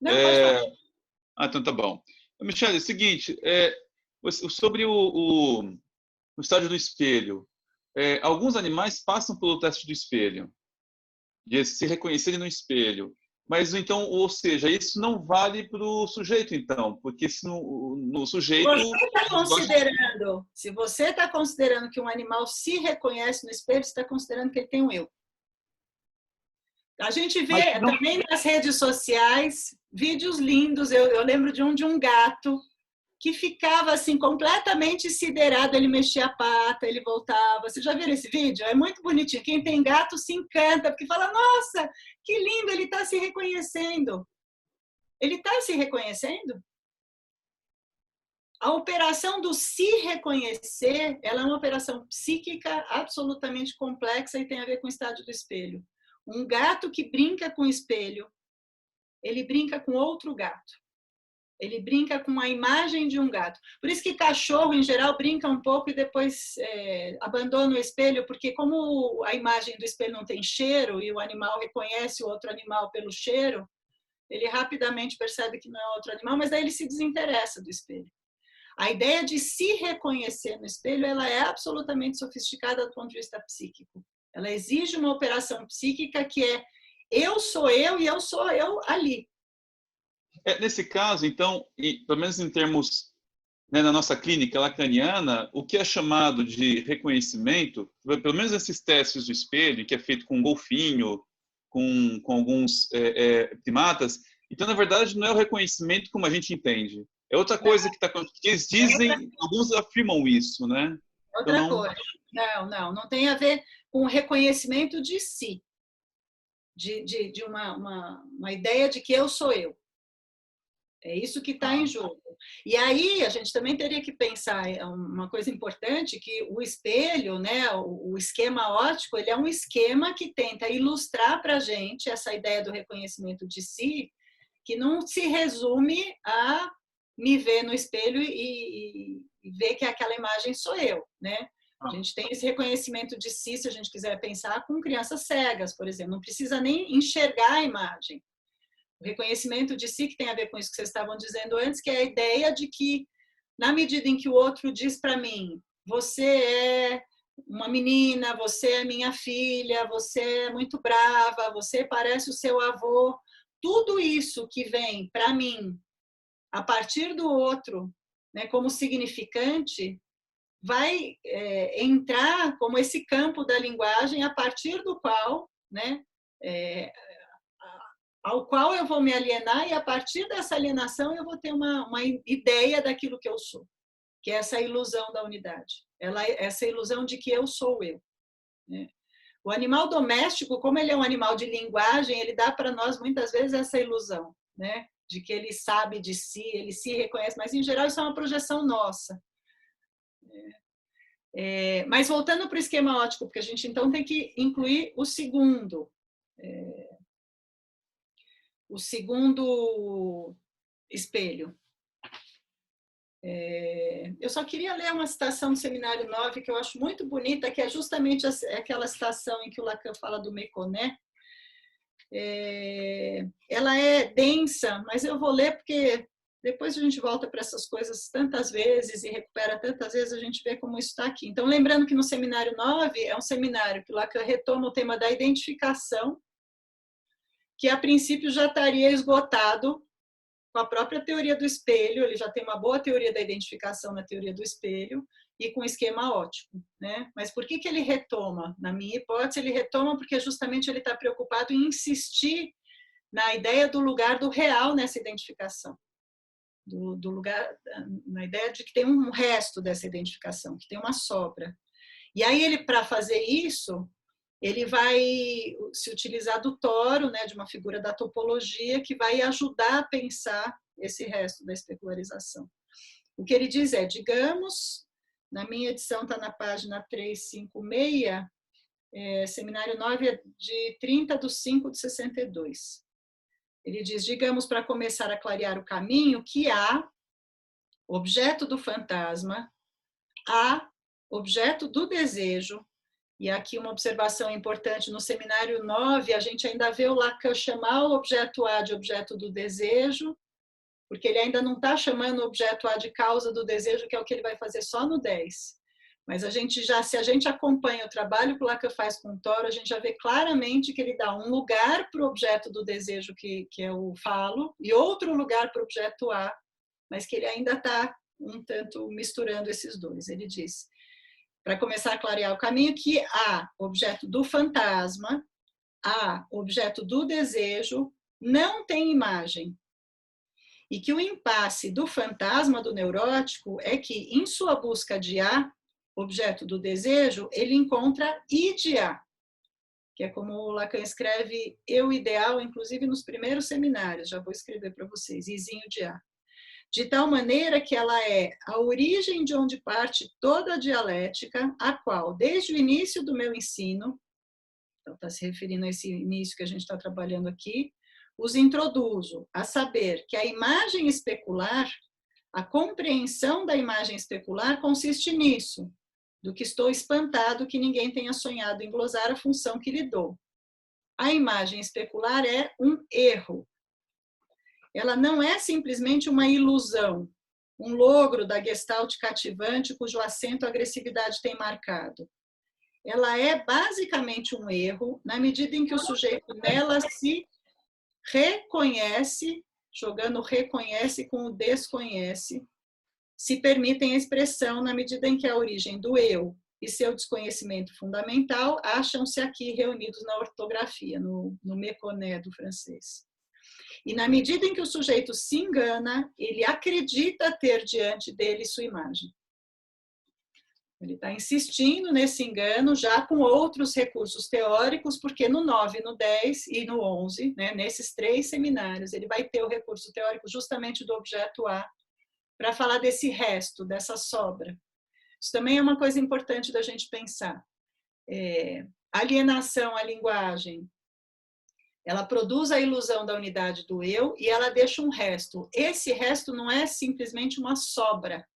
Não, pode falar. Então tá bom. Michele, é o seguinte, sobre o estágio do espelho, alguns animais passam pelo teste do espelho, de se reconhecerem no espelho. Mas, então, ou seja, isso não vale para o sujeito, então, porque se no sujeito... Se você está considerando que um animal se reconhece no espelho, você está considerando que ele tem um eu. A gente vê também nas redes sociais vídeos lindos. Eu lembro de um gato que ficava assim completamente siderado, ele mexia a pata, ele voltava. Vocês já viram esse vídeo? É muito bonitinho. Quem tem gato se encanta, porque fala, nossa, que lindo, ele está se reconhecendo. Ele está se reconhecendo? A operação do se reconhecer, ela é uma operação psíquica absolutamente complexa e tem a ver com o estádio do espelho. Um gato que brinca com o espelho, ele brinca com outro gato. Ele brinca com a imagem de um gato. Por isso que cachorro, em geral, brinca um pouco e depois abandona o espelho, porque como a imagem do espelho não tem cheiro e o animal reconhece o outro animal pelo cheiro, ele rapidamente percebe que não é outro animal, mas daí ele se desinteressa do espelho. A ideia de se reconhecer no espelho, ela é absolutamente sofisticada do ponto de vista psíquico. Ela exige uma operação psíquica que é eu sou eu e eu sou eu ali. Nesse caso, então, pelo menos em termos, né, na nossa clínica lacaniana, o que é chamado de reconhecimento, pelo menos esses testes do espelho, que é feito com golfinho, com alguns primatas, então, na verdade, não é o reconhecimento como a gente entende. É outra coisa que eles dizem, alguns afirmam isso, né? Outra então, coisa. Não tem a ver com o reconhecimento de si, de uma ideia de que eu sou eu. É isso que está em jogo. E aí a gente também teria que pensar uma coisa importante, que o espelho, né, o esquema óptico, ele é um esquema que tenta ilustrar para a gente essa ideia do reconhecimento de si, que não se resume a me ver no espelho e ver que aquela imagem sou eu, né? A gente tem esse reconhecimento de si, se a gente quiser pensar, com crianças cegas, por exemplo. Não precisa nem enxergar a imagem. O reconhecimento de si, que tem a ver com isso que vocês estavam dizendo antes, que é a ideia de que, na medida em que o outro diz para mim, você é uma menina, você é minha filha, você é muito brava, você parece o seu avô, tudo isso que vem para mim a partir do outro, né, como significante, vai entrar como esse campo da linguagem a partir do qual, né, ao qual eu vou me alienar, e a partir dessa alienação eu vou ter uma ideia daquilo que eu sou, que é essa ilusão da unidade, essa ilusão de que eu sou eu, né? O animal doméstico, como ele é um animal de linguagem, ele dá para nós muitas vezes essa ilusão, né, de que ele sabe de si, ele se reconhece, mas em geral isso é uma projeção nossa. Mas voltando para o esquema óptico, porque a gente então tem que incluir o segundo espelho. Eu só queria ler uma citação do Seminário 9 que eu acho muito bonita, que é justamente aquela citação em que o Lacan fala do Mekoné. Ela é densa, mas eu vou ler porque depois a gente volta para essas coisas tantas vezes e recupera tantas vezes, a gente vê como isso está aqui. Então, lembrando que no Seminário 9 é um seminário que o Lacan retoma o tema da identificação, que a princípio já estaria esgotado com a própria teoria do espelho, ele já tem uma boa teoria da identificação na teoria do espelho e com o esquema óptico, né? Mas por que ele retoma? Na minha hipótese, ele retoma porque justamente ele está preocupado em insistir na ideia do lugar do real nessa identificação, do lugar, na ideia de que tem um resto dessa identificação, que tem uma sobra. E aí ele, para fazer isso, ele vai se utilizar do toro, né, de uma figura da topologia, que vai ajudar a pensar esse resto da especularização. O que ele diz é, digamos, na minha edição está na página 356, Seminário 9 é de 30/5/62. Ele diz, digamos, para começar a clarear o caminho, que há objeto do fantasma, há objeto do desejo. E aqui uma observação importante, no Seminário 9, a gente ainda vê o Lacan chamar o objeto A de objeto do desejo, porque ele ainda não está chamando o objeto A de causa do desejo, que é o que ele vai fazer só no 10. Mas se a gente acompanha o trabalho que o Lacan faz com o toro, a gente já vê claramente que ele dá um lugar para o objeto do desejo, que é o falo, e outro lugar para o objeto A, mas que ele ainda está um tanto misturando esses dois. Ele diz, para começar a clarear o caminho, que há objeto do fantasma, há objeto do desejo, não tem imagem. E que o impasse do fantasma do neurótico é que, em sua busca de A, objeto do desejo, ele encontra I de A, que é como o Lacan escreve eu ideal, inclusive nos primeiros seminários, já vou escrever para vocês, Izinho de A. De tal maneira que ela é a origem de onde parte toda a dialética, a qual, desde o início do meu ensino, então está se referindo a esse início que a gente está trabalhando aqui, os introduzo a saber que a imagem especular, a compreensão da imagem especular consiste nisso, do que estou espantado que ninguém tenha sonhado em glosar a função que lhe dou. A imagem especular é um erro, ela não é simplesmente uma ilusão, um logro da Gestalt cativante cujo acento a agressividade tem marcado. Ela é basicamente um erro na medida em que o sujeito nela se reconhece, jogando reconhece com o desconhece, se permitem a expressão na medida em que a origem do eu e seu desconhecimento fundamental acham-se aqui reunidos na ortografia, no me connaît do francês. E na medida em que o sujeito se engana, ele acredita ter diante dele sua imagem. Ele está insistindo nesse engano já com outros recursos teóricos, porque no 9, no 10 e no 11, né, nesses 3 seminários, ele vai ter o recurso teórico justamente do objeto A, para falar desse resto, dessa sobra. Isso também é uma coisa importante da gente pensar. Alienação à linguagem, ela produz a ilusão da unidade do eu e ela deixa um resto. Esse resto não é simplesmente uma sobra.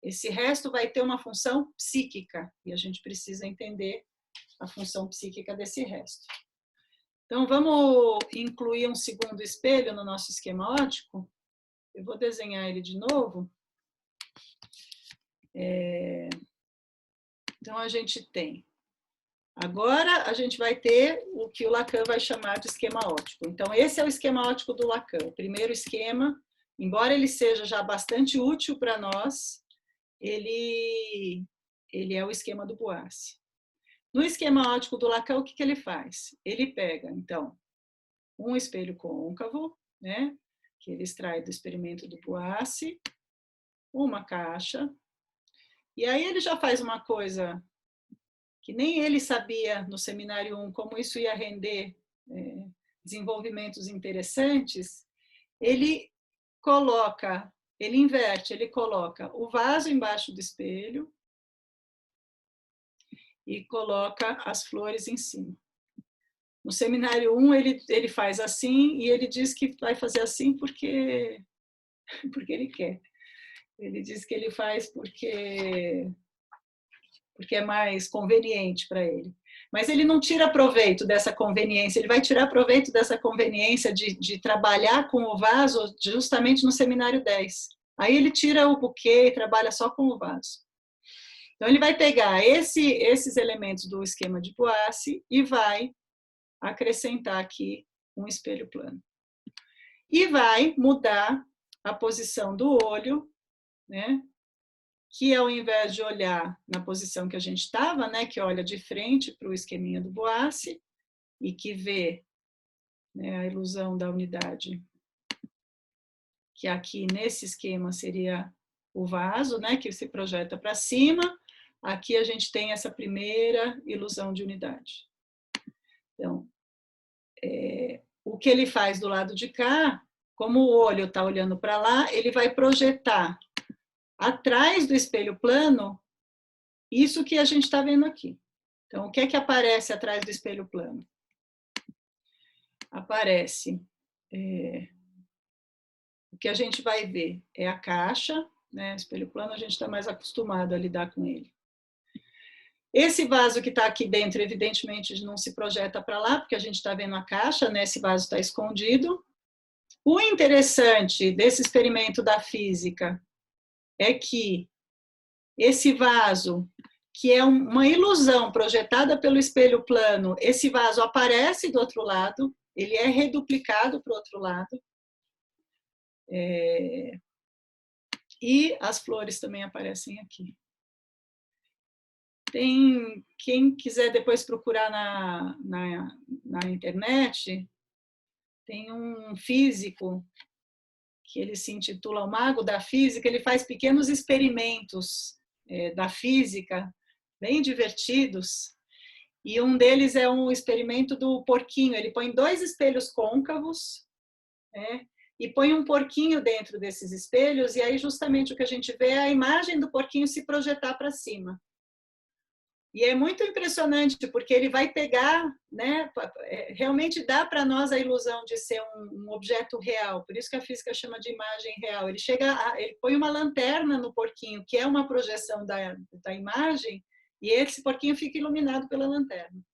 Esse resto vai ter uma função psíquica, e a gente precisa entender a função psíquica desse resto. Então, vamos incluir um segundo espelho no nosso esquema óptico. Eu vou desenhar ele de novo. Então, a gente tem... Agora, a gente vai ter o que o Lacan vai chamar de esquema óptico. Então, esse é o esquema óptico do Lacan. O primeiro esquema, embora ele seja já bastante útil para nós, ele é o esquema do Boassi. No esquema óptico do Lacan, o que ele faz? Ele pega, então, um espelho côncavo, né, que ele extrai do experimento do Boassi, uma caixa, e aí ele já faz uma coisa que nem ele sabia no seminário 1 como isso ia render desenvolvimentos interessantes. Ele inverte, ele coloca o vaso embaixo do espelho e coloca as flores em cima. No seminário 1, ele faz assim, e ele diz que vai fazer assim porque ele quer. Ele diz que ele faz porque é mais conveniente para ele. Mas ele não tira proveito dessa conveniência, ele vai tirar proveito dessa conveniência de trabalhar com o vaso justamente no seminário 10. Aí ele tira o buquê e trabalha só com o vaso. Então ele vai pegar esses elementos do esquema de Boassi e vai acrescentar aqui um espelho plano. E vai mudar a posição do olho, né? Que ao invés de olhar na posição que a gente estava, né, que olha de frente para o esqueminha do Boassi e que vê, né, a ilusão da unidade, que aqui nesse esquema seria o vaso, né, que se projeta para cima, aqui a gente tem essa primeira ilusão de unidade. Então, o que ele faz do lado de cá, como o olho está olhando para lá, ele vai projetar atrás do espelho plano, isso que a gente está vendo aqui. Então, o que é que aparece atrás do espelho plano? Aparece... o que a gente vai ver é a caixa, né? O espelho plano a gente está mais acostumado a lidar com ele. Esse vaso que está aqui dentro, evidentemente, não se projeta para lá, porque a gente está vendo a caixa, né? Esse vaso está escondido. O interessante desse experimento da física é que esse vaso, que é uma ilusão projetada pelo espelho plano, esse vaso aparece do outro lado, ele é reduplicado para o outro lado, e as flores também aparecem aqui. Quem quiser depois procurar na internet, tem um físico que ele se intitula O Mago da Física, ele faz pequenos experimentos da física, bem divertidos, e um deles é um experimento do porquinho. Ele põe 2 espelhos côncavos, né, e põe um porquinho dentro desses espelhos, e aí justamente o que a gente vê é a imagem do porquinho se projetar para cima. E é muito impressionante, porque ele vai pegar, né, realmente dá para nós a ilusão de ser um objeto real, por isso que a física chama de imagem real. Ele põe uma lanterna no porquinho, que é uma projeção da imagem, e esse porquinho fica iluminado pela lanterna.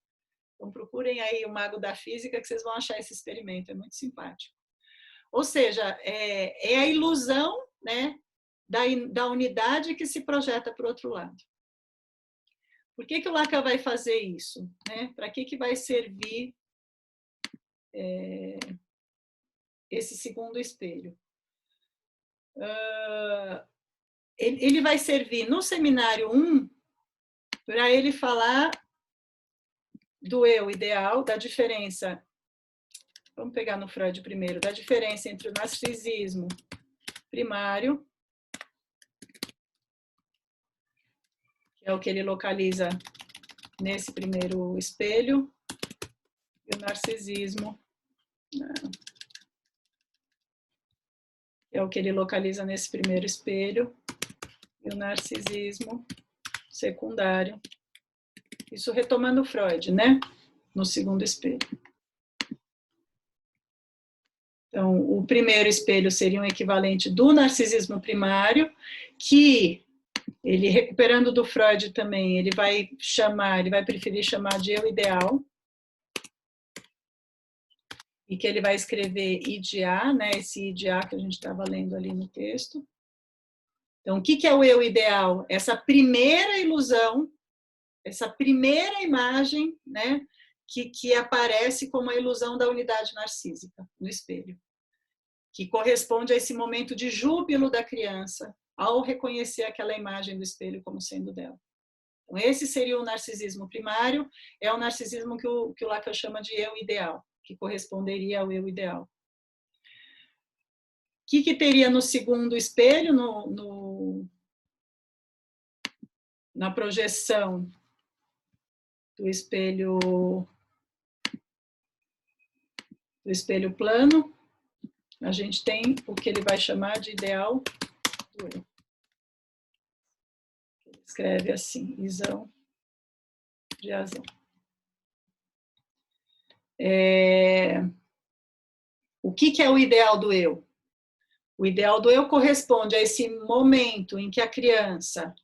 Então procurem aí o Mago da Física, que vocês vão achar esse experimento, é muito simpático. Ou seja, é a ilusão, né, da unidade que se projeta para o outro lado. Por que o Lacan vai fazer isso? Né? Para que vai servir esse segundo espelho? Ele vai servir no seminário 1 para ele falar do eu ideal, da diferença. Vamos pegar no Freud primeiro, da diferença entre o narcisismo primário, que é o que ele localiza nesse primeiro espelho, e o narcisismo, que é o que ele localiza nesse primeiro espelho, e o narcisismo secundário. Isso retomando Freud, né? No segundo espelho. Então, o primeiro espelho seria um equivalente do narcisismo primário, que ele, recuperando do Freud também, ele vai preferir chamar de eu ideal, e que ele vai escrever IDA, né, esse IDA que a gente estava lendo ali no texto. Então, o que é o eu ideal? Essa primeira ilusão, essa primeira imagem, né, que aparece como a ilusão da unidade narcísica no espelho, que corresponde a esse momento de júbilo da criança ao reconhecer aquela imagem do espelho como sendo dela. Então, esse seria o narcisismo primário, é o narcisismo que o Lacan chama de eu ideal, que corresponderia ao eu ideal. O que teria no segundo espelho, na projeção do espelho plano? A gente tem o que ele vai chamar de ideal do eu. Ele escreve assim, isão de azão. O que é o ideal do eu? O ideal do eu corresponde a esse momento em que a criança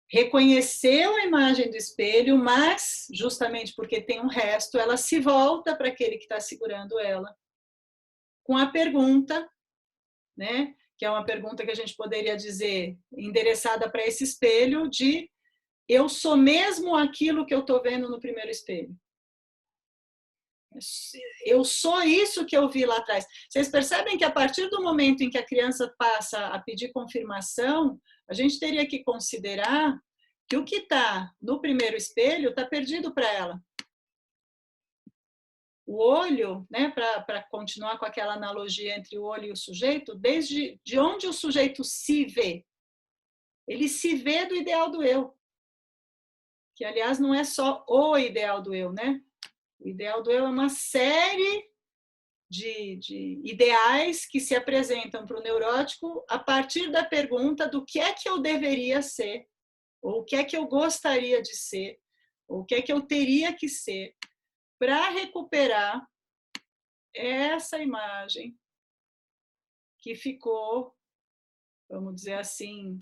reconheceu a imagem do espelho, mas, justamente porque tem um resto, ela se volta para aquele que está segurando ela, com a pergunta, né, que é uma pergunta que a gente poderia dizer endereçada para esse espelho, de eu sou mesmo aquilo que eu estou vendo no primeiro espelho? Eu sou isso que eu vi lá atrás. Vocês percebem que a partir do momento em que a criança passa a pedir confirmação, a gente teria que considerar que o que está no primeiro espelho está perdido para ela. O olho, né, para continuar com aquela analogia entre o olho e o sujeito, desde de onde o sujeito se vê? Ele se vê do ideal do eu. Que, aliás, não é só o ideal do eu, né? O ideal do eu é uma série de ideais que se apresentam para o neurótico a partir da pergunta do que é que eu deveria ser, ou o que é que eu gostaria de ser, ou o que é que eu teria que ser, para recuperar essa imagem que ficou, vamos dizer assim,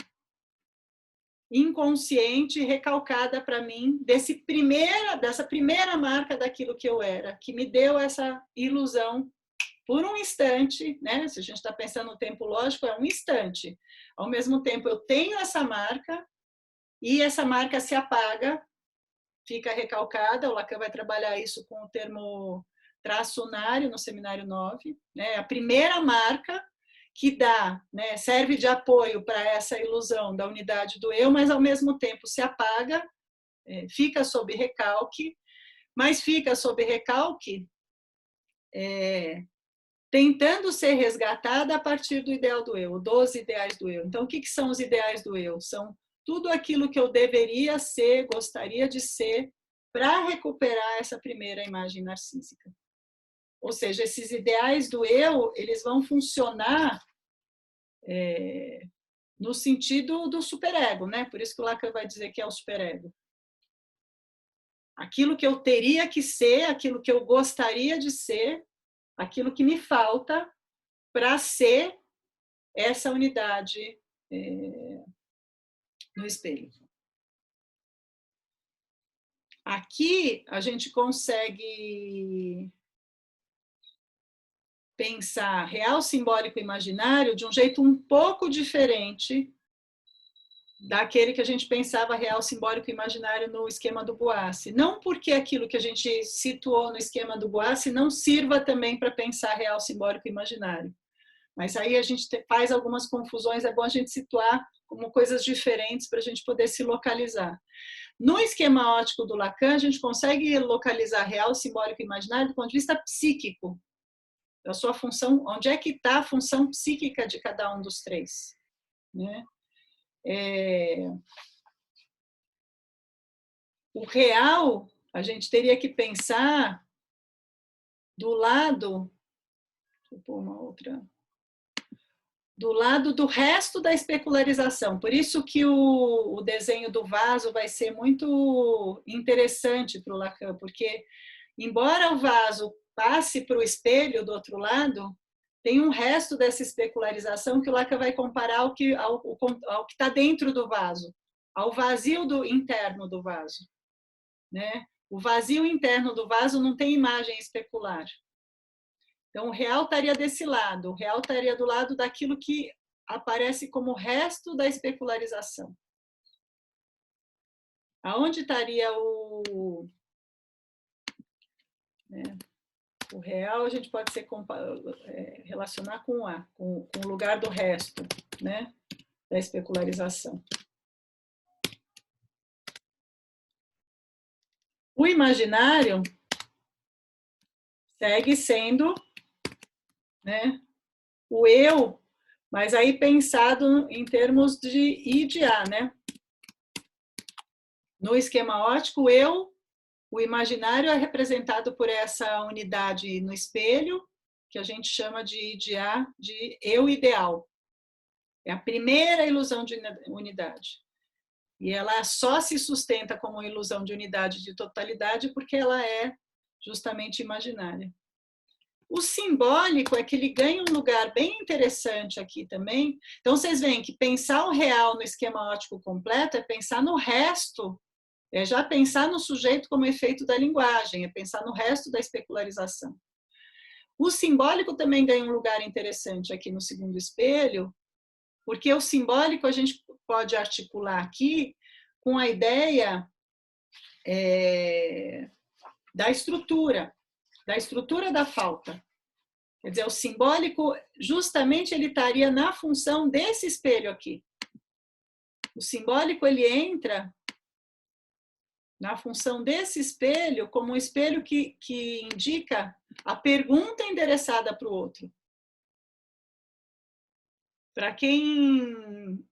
inconsciente, recalcada para mim, dessa primeira marca daquilo que eu era, que me deu essa ilusão por um instante, né? Se a gente está pensando no tempo lógico, é um instante. Ao mesmo tempo, eu tenho essa marca e essa marca se apaga, fica recalcada. O Lacan vai trabalhar isso com o termo traço unário no seminário 9, né? A primeira marca que dá, né, serve de apoio para essa ilusão da unidade do eu, mas ao mesmo tempo se apaga, fica sob recalque, mas fica sob recalque tentando ser resgatada a partir do ideal do eu, dos ideais do eu. Então, o que são os ideais do eu? São tudo aquilo que eu deveria ser, gostaria de ser, para recuperar essa primeira imagem narcísica. Ou seja, esses ideais do eu, eles vão funcionar no sentido do superego, né? Por isso que o Lacan vai dizer que é o superego. Aquilo que eu teria que ser, aquilo que eu gostaria de ser, aquilo que me falta para ser essa unidade no espelho. Aqui a gente consegue pensar real, simbólico e imaginário de um jeito um pouco diferente daquele que a gente pensava real, simbólico e imaginário no esquema do Boassi. Não porque aquilo que a gente situou no esquema do Boassi não sirva também para pensar real, simbólico e imaginário. Mas aí a gente faz algumas confusões, é bom a gente situar como coisas diferentes para a gente poder se localizar. No esquema óptico do Lacan, a gente consegue localizar real, simbólico e imaginário do ponto de vista psíquico, da sua função, onde é que está a função psíquica de cada um dos três, né? O real, a gente teria que pensar do lado, vou pôr uma outra, do lado do resto da especularização. Por isso que o desenho do vaso vai ser muito interessante para o Lacan, porque embora o vaso passe para o espelho do outro lado, tem um resto dessa especularização que o Lacan vai comparar ao que está dentro do vaso, ao vazio interno do vaso, né? O vazio interno do vaso não tem imagem especular. Então, o real estaria desse lado, o real estaria do lado daquilo que aparece como resto da especularização. Aonde estaria o real, a gente pode relacionar com o lugar do resto, né, da especularização. O imaginário segue sendo, né, o eu, mas aí pensado em termos de I de A, né? No esquema óptico, o imaginário é representado por essa unidade no espelho, que a gente chama de I de A, de eu ideal. É a primeira ilusão de unidade. E ela só se sustenta como ilusão de unidade de totalidade porque ela é justamente imaginária. O simbólico é que ele ganha um lugar bem interessante aqui também. Então, vocês veem que pensar o real no esquema óptico completo é pensar no resto, é já pensar no sujeito como efeito da linguagem, é pensar no resto da especularização. O simbólico também ganha um lugar interessante aqui no segundo espelho, porque o simbólico a gente pode articular aqui com a ideia da estrutura da falta. Quer dizer, o simbólico, justamente, ele estaria na função desse espelho aqui. O simbólico, ele entra na função desse espelho como um espelho que indica a pergunta endereçada para o outro. Para quem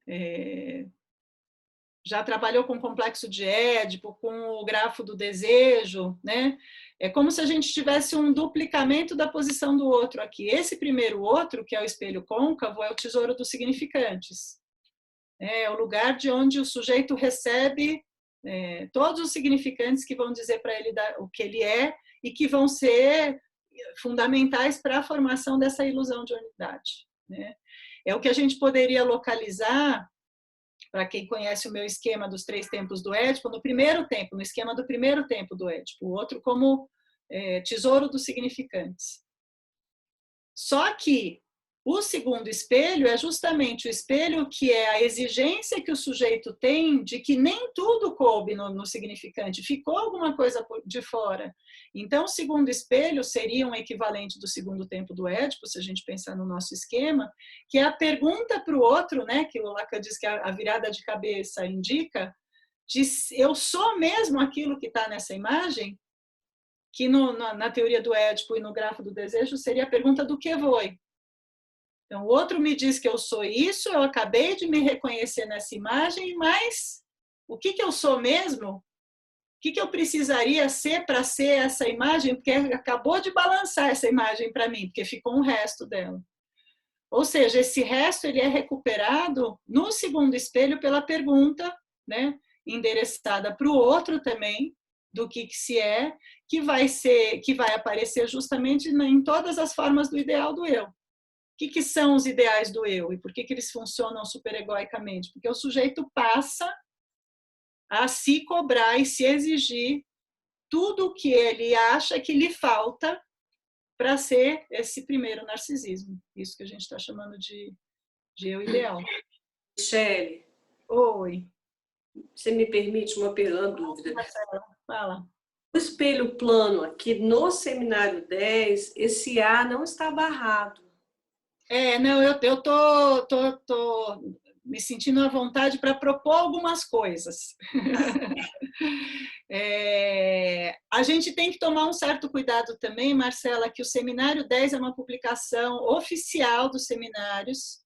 já trabalhou com o complexo de Édipo, com o grafo do desejo, né? É como se a gente tivesse um duplicamento da posição do outro aqui. Esse primeiro outro, que é o espelho côncavo, é o tesouro dos significantes. É o lugar de onde o sujeito recebe todos os significantes que vão dizer para ele o que ele é e que vão ser fundamentais para a formação dessa ilusão de unidade, né? É o que a gente poderia localizar, para quem conhece o meu esquema dos 3 tempos do Édipo, no primeiro tempo, no esquema do primeiro tempo do Édipo, o outro como tesouro dos significantes. Só que o segundo espelho é justamente o espelho que é a exigência que o sujeito tem de que nem tudo coube no significante, ficou alguma coisa de fora. Então, o segundo espelho seria um equivalente do segundo tempo do Édipo, se a gente pensar no nosso esquema, que é a pergunta para o outro, né, que o Lacan diz que a virada de cabeça indica, de eu sou mesmo aquilo que está nessa imagem, que na teoria do Édipo e no grafo do desejo seria a pergunta do que foi. Então, o outro me diz que eu sou isso, eu acabei de me reconhecer nessa imagem, mas o que eu sou mesmo? O que eu precisaria ser para ser essa imagem? Porque acabou de balançar essa imagem para mim, porque ficou um resto dela. Ou seja, esse resto ele é recuperado no segundo espelho pela pergunta, né, endereçada para o outro também, do que se é, que vai aparecer justamente em todas as formas do ideal do eu. O que são os ideais do eu e por que eles funcionam superegoicamente? Porque o sujeito passa a se cobrar e se exigir tudo o que ele acha que lhe falta para ser esse primeiro narcisismo, isso que a gente está chamando de eu ideal. Michele, Oi. você me permite uma dúvida? Fala. O espelho plano aqui no seminário 10, esse A não está barrado. Não, eu tô me sentindo à vontade para propor algumas coisas. A gente tem que tomar um certo cuidado também, Marcela, que o Seminário 10 é uma publicação oficial dos seminários.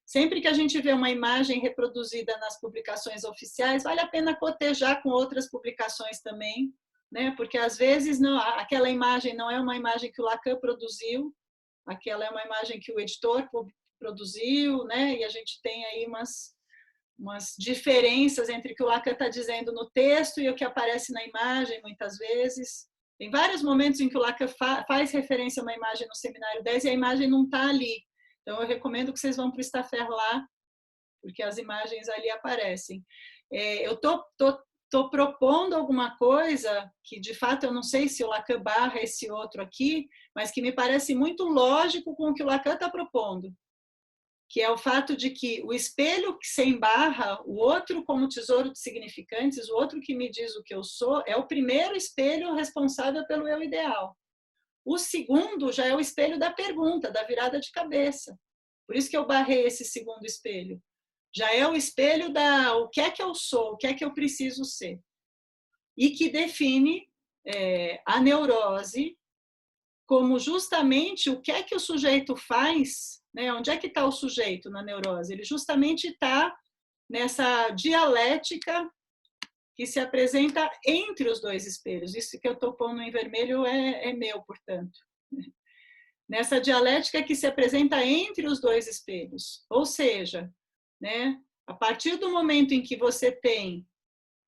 Sempre que a gente vê uma imagem reproduzida nas publicações oficiais, vale a pena cotejar com outras publicações também, né? Porque às vezes não, aquela imagem não é uma imagem que o Lacan produziu, aquela é uma imagem que o editor produziu, né? E a gente tem aí umas diferenças entre o que o Lacan está dizendo no texto e o que aparece na imagem, muitas vezes. Tem vários momentos em que o Lacan faz referência a uma imagem no Seminário 10 e a imagem não está ali. Então, eu recomendo que vocês vão para o Stafer lá, porque as imagens ali aparecem. Eu estou propondo alguma coisa que, de fato, eu não sei se o Lacan barra esse outro aqui, mas que me parece muito lógico com o que o Lacan está propondo, que é o fato de que o espelho que se embarra, o outro como tesouro de significantes, o outro que me diz o que eu sou, é o primeiro espelho responsável pelo eu ideal. O segundo já é o espelho da pergunta, da virada de cabeça. Por isso que eu barrei esse segundo espelho. Já é o espelho da o que é que eu sou, o que é que eu preciso ser. E que define a neurose como justamente o que é que o sujeito faz, né? Onde é que está o sujeito na neurose? Ele justamente está nessa dialética que se apresenta entre os dois espelhos. Isso que eu estou pondo em vermelho é meu, portanto. Nessa dialética que se apresenta entre os dois espelhos. Ou seja, né, a partir do momento em que você tem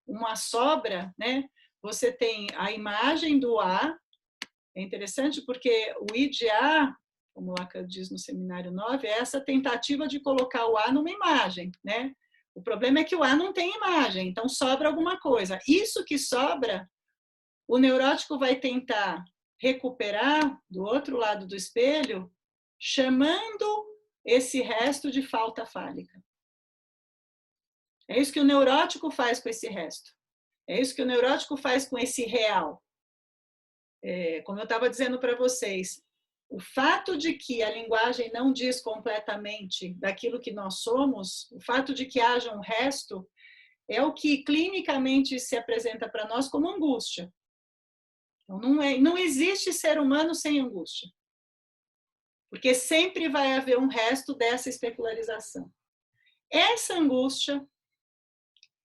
uma sobra, né, você tem a imagem do A. É interessante porque o I de A, como Lacan diz no Seminário 9, é essa tentativa de colocar o A numa imagem, né? O problema é que o A não tem imagem, então sobra alguma coisa. Isso que sobra, o neurótico vai tentar recuperar do outro lado do espelho, chamando esse resto de falta fálica. É isso que o neurótico faz com esse resto. É isso que o neurótico faz com esse real. Como eu estava dizendo para vocês, o fato de que a linguagem não diz completamente daquilo que nós somos, o fato de que haja um resto, é o que clinicamente se apresenta para nós como angústia. Então, não existe ser humano sem angústia. Porque sempre vai haver um resto dessa especularização. Essa angústia,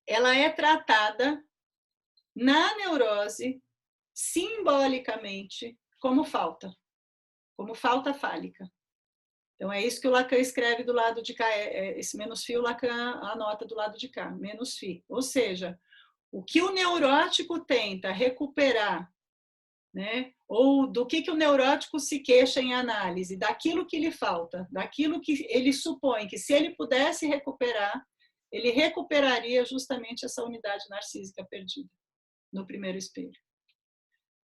ela é tratada na neurose simbolicamente como falta fálica. Então, é isso que o Lacan escreve do lado de cá, esse menos φ, o Lacan anota do lado de cá, menos φ. Ou seja, o que o neurótico tenta recuperar, né? Ou do que o neurótico se queixa em análise, daquilo que lhe falta, daquilo que ele supõe que se ele pudesse recuperar, ele recuperaria justamente essa unidade narcísica perdida no primeiro espelho.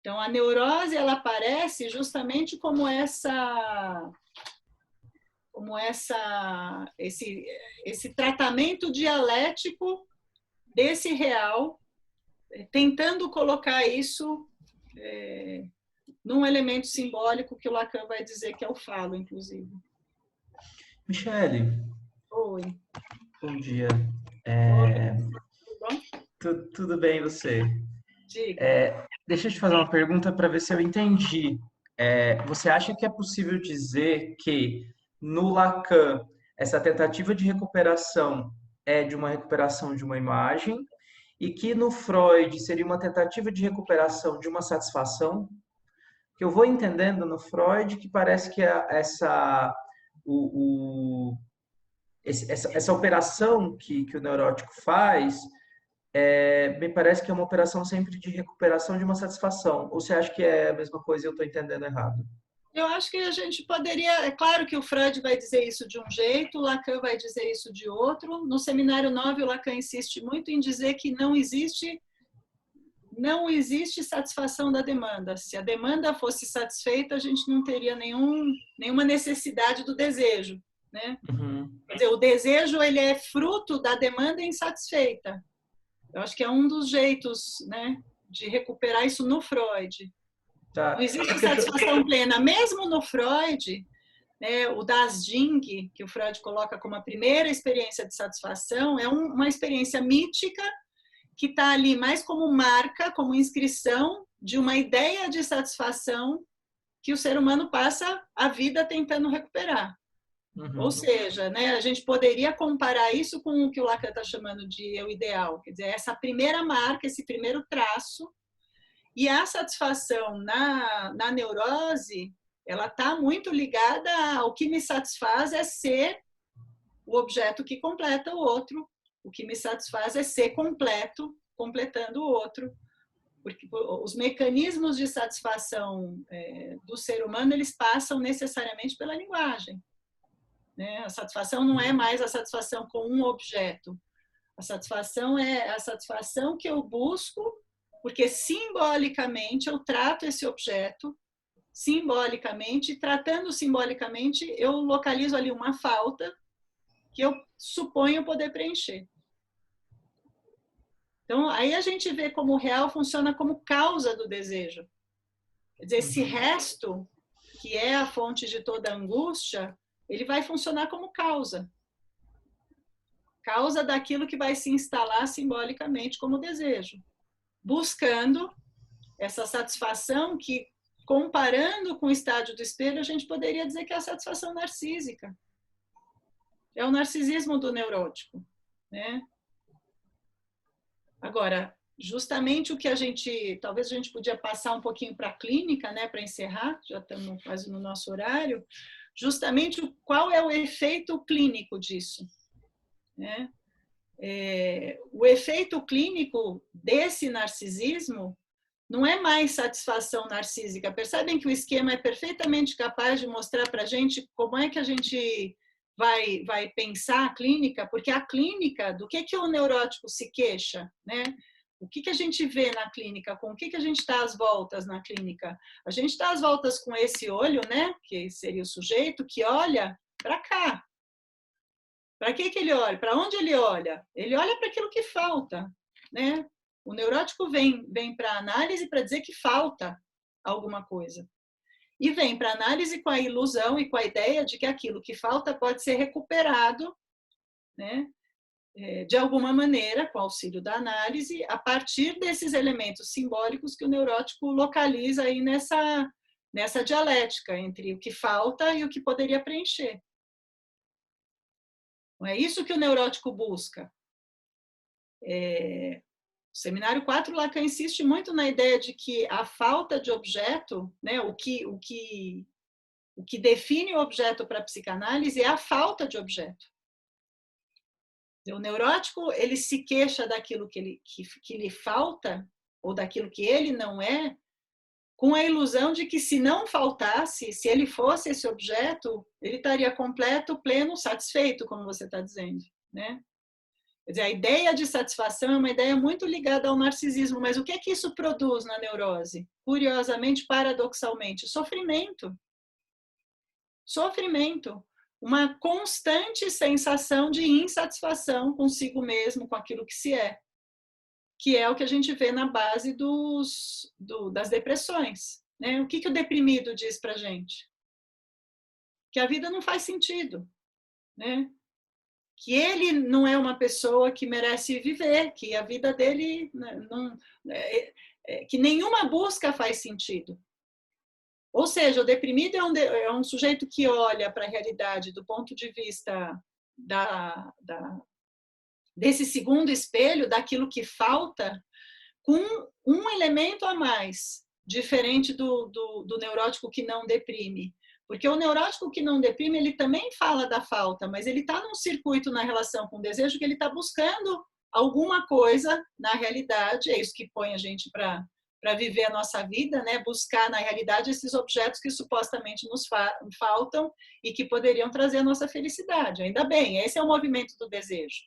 Então, a neurose, ela aparece justamente como esse tratamento dialético desse real, tentando colocar isso num elemento simbólico que o Lacan vai dizer que é o falo, inclusive. Michele. Oi. Bom dia. Tudo bom? Tudo bem, você? Diga. Deixa eu te fazer uma pergunta para ver se eu entendi. Você acha que é possível dizer que no Lacan essa tentativa de recuperação é de uma recuperação de uma imagem e que no Freud seria uma tentativa de recuperação de uma satisfação? Que eu vou entendendo no Freud que parece que essa operação que o neurótico faz me parece que é uma operação sempre de recuperação de uma satisfação. Ou você acha que é a mesma coisa e eu estou entendendo errado? Eu acho que a gente poderia... É claro que o Freud vai dizer isso de um jeito, o Lacan vai dizer isso de outro. No Seminário 9, o Lacan insiste muito em dizer que não existe não existe satisfação da demanda. Se a demanda fosse satisfeita, a gente não teria nenhuma necessidade do desejo, né? Quer dizer, o desejo ele é fruto da demanda insatisfeita. Eu acho que é um dos jeitos, né, de recuperar isso no Freud. Tá. Não existe satisfação plena. Mesmo no Freud, né, o Das Ding, que o Freud coloca como a primeira experiência de satisfação, é uma experiência mítica que está ali mais como marca, como inscrição de uma ideia de satisfação que o ser humano passa a vida tentando recuperar. Ou seja, né, a gente poderia comparar isso com o que o Lacan está chamando de eu ideal, quer dizer, essa primeira marca, esse primeiro traço, e a satisfação na neurose, ela está muito ligada ao que me satisfaz é ser o objeto que completa o outro, o que me satisfaz é ser completo, completando o outro, porque os mecanismos de satisfação do ser humano, eles passam necessariamente pela linguagem. Né? A satisfação não é mais a satisfação com um objeto. A satisfação é a satisfação que eu busco, porque simbolicamente eu trato esse objeto, simbolicamente, e tratando simbolicamente, eu localizo ali uma falta que eu suponho poder preencher. Então, aí a gente vê como o real funciona como causa do desejo. Quer dizer, esse resto, que é a fonte de toda a angústia, ele vai funcionar como causa. Causa daquilo que vai se instalar simbolicamente como desejo. Buscando essa satisfação que, comparando com o estádio do espelho, a gente poderia dizer que é a satisfação narcísica. É o narcisismo do neurótico, né? Agora, justamente o que talvez a gente podia passar um pouquinho para a clínica, né, para encerrar, já estamos quase no nosso horário, justamente qual é o efeito clínico disso, né? O efeito clínico desse narcisismo não é mais satisfação narcísica. Percebem que o esquema é perfeitamente capaz de mostrar para a gente como é que a gente vai pensar a clínica, porque a clínica, do que o neurótico se queixa, né? O que a gente vê na clínica, com o que a gente está às voltas na clínica? A gente está às voltas com esse olho, né? Que seria o sujeito que olha para cá. Para que ele olha? Para onde ele olha? Ele olha para aquilo que falta, né? O neurótico vem para a análise para dizer que falta alguma coisa. E vem para a análise com a ilusão e com a ideia de que aquilo que falta pode ser recuperado, né, de alguma maneira, com o auxílio da análise, a partir desses elementos simbólicos que o neurótico localiza aí nessa dialética entre o que falta e o que poderia preencher. Não é isso que o neurótico busca. O Seminário 4, Lacan insiste muito na ideia de que a falta de objeto, né, o que define o objeto para a psicanálise é a falta de objeto. O neurótico, ele se queixa daquilo que lhe falta, ou daquilo que ele não é, com a ilusão de que se não faltasse, se ele fosse esse objeto, ele estaria completo, pleno, satisfeito, como você está dizendo, né? Quer dizer, a ideia de satisfação é uma ideia muito ligada ao narcisismo, mas o que é que isso produz na neurose? Curiosamente, paradoxalmente, sofrimento. Sofrimento. Uma constante sensação de insatisfação consigo mesmo, com aquilo que se é. Que é o que a gente vê na base das depressões, né? O que o deprimido diz pra gente? Que a vida não faz sentido, né? Que ele não é uma pessoa que merece viver, que a vida dele que nenhuma busca faz sentido. Ou seja, o deprimido é um sujeito que olha para a realidade do ponto de vista desse segundo espelho, daquilo que falta, com um elemento a mais, diferente do neurótico que não deprime. Porque o neurótico que não deprime, ele também fala da falta, mas ele está num circuito na relação com o desejo que ele está buscando alguma coisa na realidade, é isso que põe a gente para viver a nossa vida, né? Buscar na realidade esses objetos que supostamente nos faltam e que poderiam trazer a nossa felicidade. Ainda bem, esse é o movimento do desejo.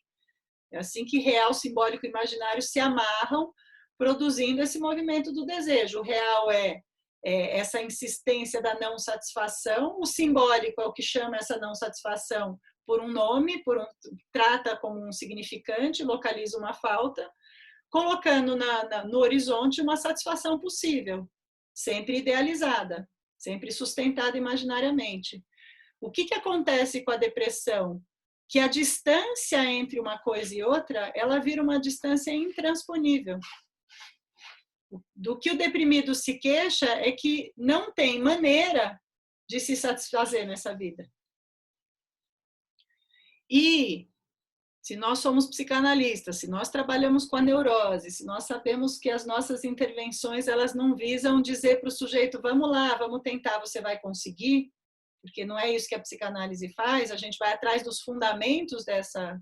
É assim que real, simbólico e imaginário se amarram produzindo esse movimento do desejo. O real é essa insistência da não satisfação, o simbólico é o que chama essa não satisfação por um nome, trata como um significante, localiza uma falta, colocando no horizonte uma satisfação possível, sempre idealizada, sempre sustentada imaginariamente. O que acontece com a depressão? Que a distância entre uma coisa e outra, ela vira uma distância intransponível. Do que o deprimido se queixa é que não tem maneira de se satisfazer nessa vida. E se nós somos psicanalistas, se nós trabalhamos com a neurose, se nós sabemos que as nossas intervenções elas não visam dizer para o sujeito, vamos lá, vamos tentar, você vai conseguir, porque não é isso que a psicanálise faz, a gente vai atrás dos fundamentos dessa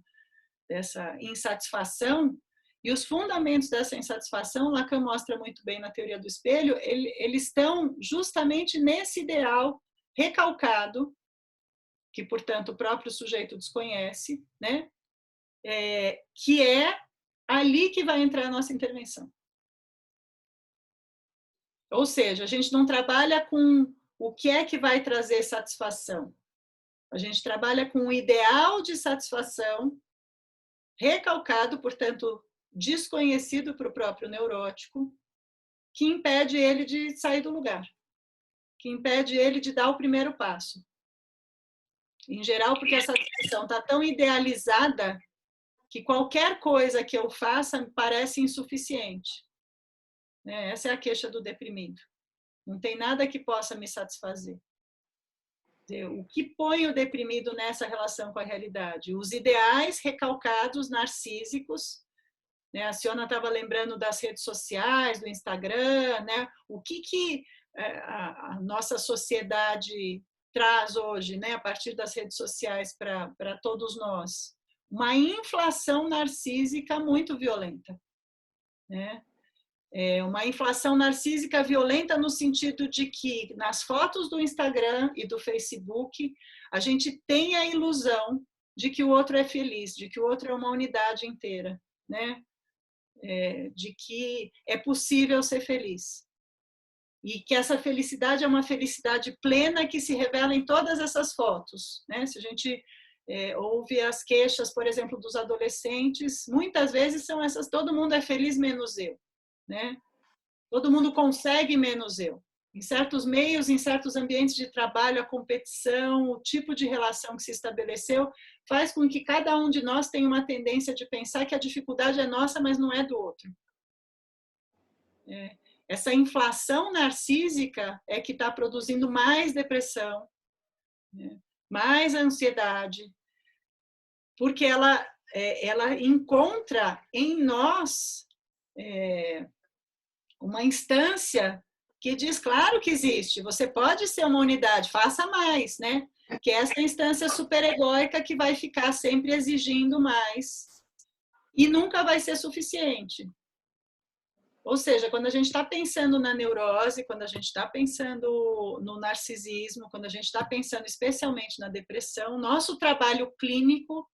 insatisfação, e os fundamentos dessa insatisfação, Lacan mostra muito bem na teoria do espelho, eles estão justamente nesse ideal recalcado, que, portanto, o próprio sujeito desconhece, né? Que é ali que vai entrar a nossa intervenção. Ou seja, a gente não trabalha com o que é que vai trazer satisfação. A gente trabalha com o ideal de satisfação recalcado, portanto, desconhecido para o próprio neurótico, que impede ele de sair do lugar, que impede ele de dar o primeiro passo. Em geral, porque a satisfação está tão idealizada que qualquer coisa que eu faça me parece insuficiente. Essa é a queixa do deprimido. Não tem nada que possa me satisfazer. O que põe o deprimido nessa relação com a realidade? Os ideais recalcados, narcísicos. A Siona estava lembrando das redes sociais, do Instagram. O que a nossa sociedade traz hoje, a partir das redes sociais para todos nós? Uma inflação narcísica muito violenta. Uma inflação narcísica violenta no sentido de que nas fotos do Instagram e do Facebook a gente tem a ilusão de que o outro é feliz, de que o outro é uma unidade inteira, de que é possível ser feliz. E que essa felicidade é uma felicidade plena que se revela em todas essas fotos. Se a gente ouve as queixas, por exemplo, dos adolescentes, muitas vezes são essas, todo mundo é feliz menos eu. Todo mundo consegue menos eu. Em certos meios, em certos ambientes de trabalho, a competição, o tipo de relação que se estabeleceu, faz com que cada um de nós tenha uma tendência de pensar que a dificuldade é nossa, mas não é do outro. Essa inflação narcísica é que está produzindo mais depressão, mais ansiedade, porque ela encontra em nós uma instância que diz, claro que existe, você pode ser uma unidade, faça mais, que é essa instância superegóica que vai ficar sempre exigindo mais e nunca vai ser suficiente. Ou seja, quando a gente está pensando na neurose, quando a gente está pensando no narcisismo, quando a gente está pensando especialmente na depressão, nosso trabalho clínico,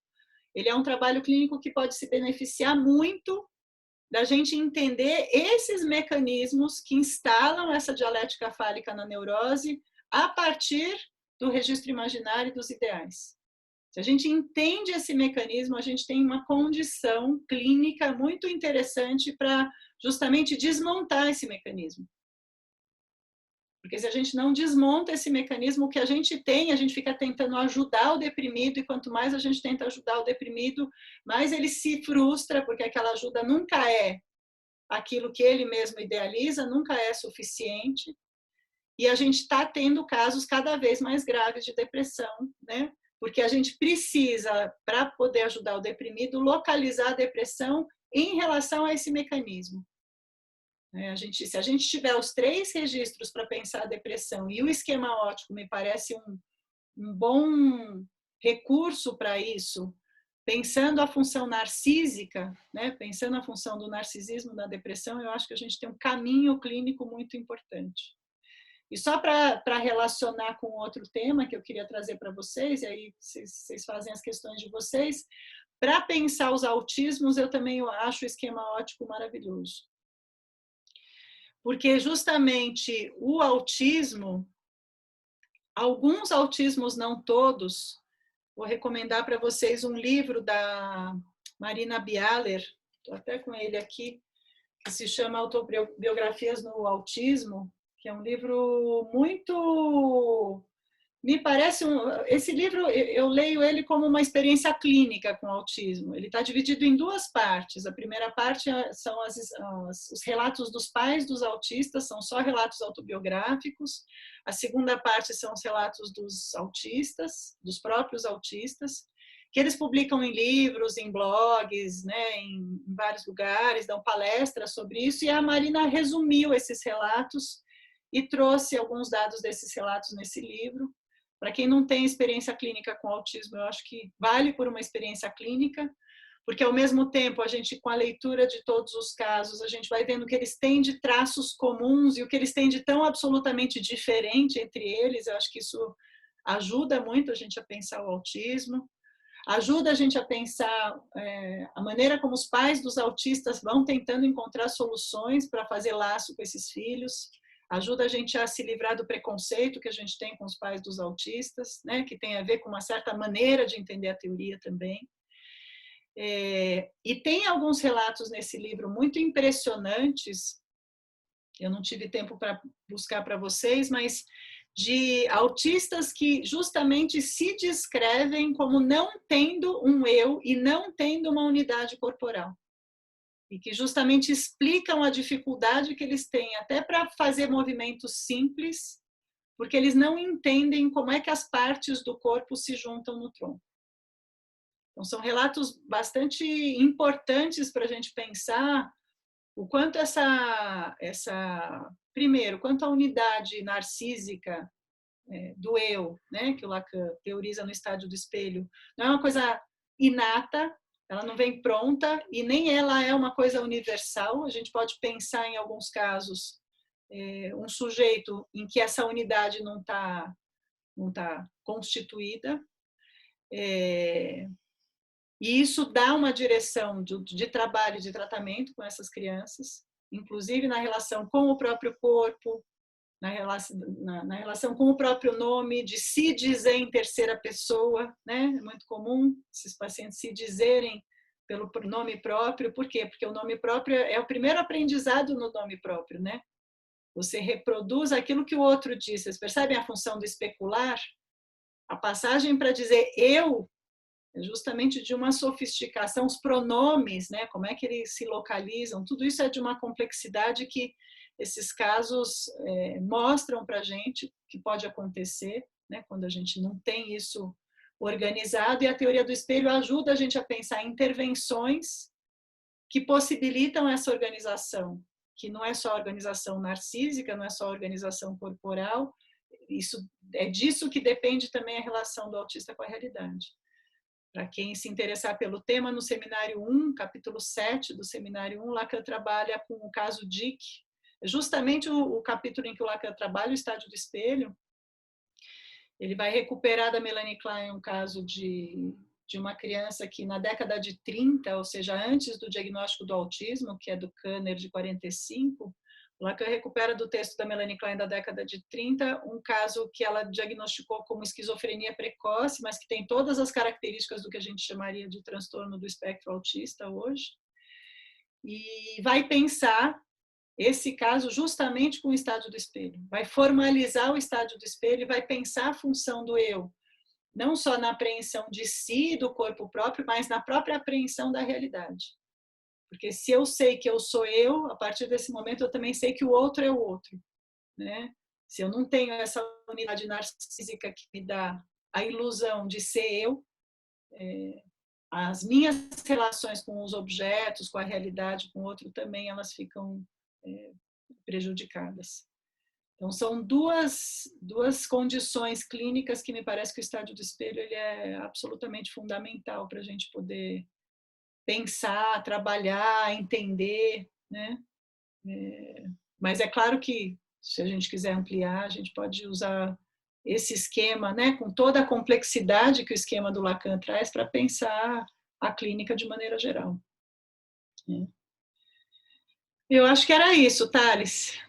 ele é um trabalho clínico que pode se beneficiar muito da gente entender esses mecanismos que instalam essa dialética fálica na neurose a partir do registro imaginário e dos ideais. Se a gente entende esse mecanismo, a gente tem uma condição clínica muito interessante para justamente desmontar esse mecanismo. Porque se a gente não desmonta esse mecanismo, o que a gente tem, a gente fica tentando ajudar o deprimido, e quanto mais a gente tenta ajudar o deprimido, mais ele se frustra, porque aquela ajuda nunca é aquilo que ele mesmo idealiza, nunca é suficiente, e a gente está tendo casos cada vez mais graves de depressão, porque a gente precisa, para poder ajudar o deprimido, localizar a depressão em relação a esse mecanismo. Se a gente tiver os 3 registros para pensar a depressão, e o esquema óptico me parece um bom recurso para isso, pensando a função narcísica, pensando a função do narcisismo na depressão, eu acho que a gente tem um caminho clínico muito importante. E só para relacionar com outro tema que eu queria trazer para vocês, e aí vocês fazem as questões de vocês, para pensar os autismos, eu também acho o esquema óptico maravilhoso. porque justamente o autismo, alguns autismos, não todos, vou recomendar para vocês um livro da Marina Bialer, estou até com ele aqui, que se chama Autobiografias no Autismo, que é um livro muito... Me parece esse livro, eu leio ele como uma experiência clínica com autismo. Ele está dividido em duas partes. A primeira parte são os relatos dos pais dos autistas, são só relatos autobiográficos. A segunda parte são os relatos dos autistas, dos próprios autistas, que eles publicam em livros, em blogs, né, em vários lugares, dão palestras sobre isso. E a Marina resumiu esses relatos e trouxe alguns dados desses relatos nesse livro. Para quem não tem experiência clínica com autismo, eu acho que vale por uma experiência clínica, porque ao mesmo tempo a gente, com a leitura de todos os casos, a gente vai vendo o que eles têm de traços comuns e o que eles têm de tão absolutamente diferente entre eles. Eu acho que isso ajuda muito a gente a pensar o autismo, ajuda a gente a pensar a maneira como os pais dos autistas vão tentando encontrar soluções para fazer laço com esses filhos, ajuda a gente a se livrar do preconceito que a gente tem com os pais dos autistas, né, que tem a ver com uma certa maneira de entender a teoria também. E tem alguns relatos nesse livro muito impressionantes, eu não tive tempo para buscar para vocês, mas de autistas que justamente se descrevem como não tendo um eu e não tendo uma unidade corporal. E que justamente explicam a dificuldade que eles têm até para fazer movimentos simples, porque eles não entendem como é que as partes do corpo se juntam no tronco. Então, são relatos bastante importantes para a gente pensar o quanto primeiro, quanto a unidade narcísica do eu, né, que o Lacan teoriza no estádio do espelho, não é uma coisa inata, ela não vem pronta e nem ela é uma coisa universal. A gente pode pensar em alguns casos um sujeito em que essa unidade não tá constituída, e isso dá uma direção de trabalho, de tratamento com essas crianças, inclusive na relação com o próprio corpo, na relação com o próprio nome, de se dizer em terceira pessoa, né? É muito comum esses pacientes se dizerem pelo nome próprio. Por quê? Porque o nome próprio é o primeiro aprendizado no nome próprio, né? Você reproduz aquilo que o outro diz. Vocês percebem a função do especular? A passagem para dizer eu é justamente de uma sofisticação, os pronomes, né? Como é que eles se localizam, tudo isso é de uma complexidade que esses casos mostram para a gente que pode acontecer, né, quando a gente não tem isso organizado, e a teoria do espelho ajuda a gente a pensar em intervenções que possibilitam essa organização, que não é só organização narcísica, não é só organização corporal, é disso que depende também a relação do autista com a realidade. Para quem se interessar pelo tema, no seminário 1, capítulo 7 do seminário 1, Lacan trabalha com o caso Dick, justamente o capítulo em que o Lacan trabalha o estádio do espelho. Ele vai recuperar da Melanie Klein um caso de uma criança que na década de 30, ou seja, antes do diagnóstico do autismo, que é do Kanner de 45, o Lacan recupera do texto da Melanie Klein da década de 30 um caso que ela diagnosticou como esquizofrenia precoce, mas que tem todas as características do que a gente chamaria de transtorno do espectro autista hoje, e vai pensar esse caso justamente com o estádio do espelho. Vai formalizar o estádio do espelho e vai pensar a função do eu, não só na apreensão de si, do corpo próprio, mas na própria apreensão da realidade. Porque se eu sei que eu sou eu, a partir desse momento eu também sei que o outro é o outro, né? Se eu não tenho essa unidade narcísica que me dá a ilusão de ser eu, as minhas relações com os objetos, com a realidade, com o outro também, elas ficam prejudicadas. Então, são duas condições clínicas que me parece que o estádio do espelho ele é absolutamente fundamental para a gente poder pensar, trabalhar, entender, né? Mas é claro que, se a gente quiser ampliar, a gente pode usar esse esquema, né, com toda a complexidade que o esquema do Lacan traz para pensar a clínica de maneira geral. Eu acho que era isso, Thales.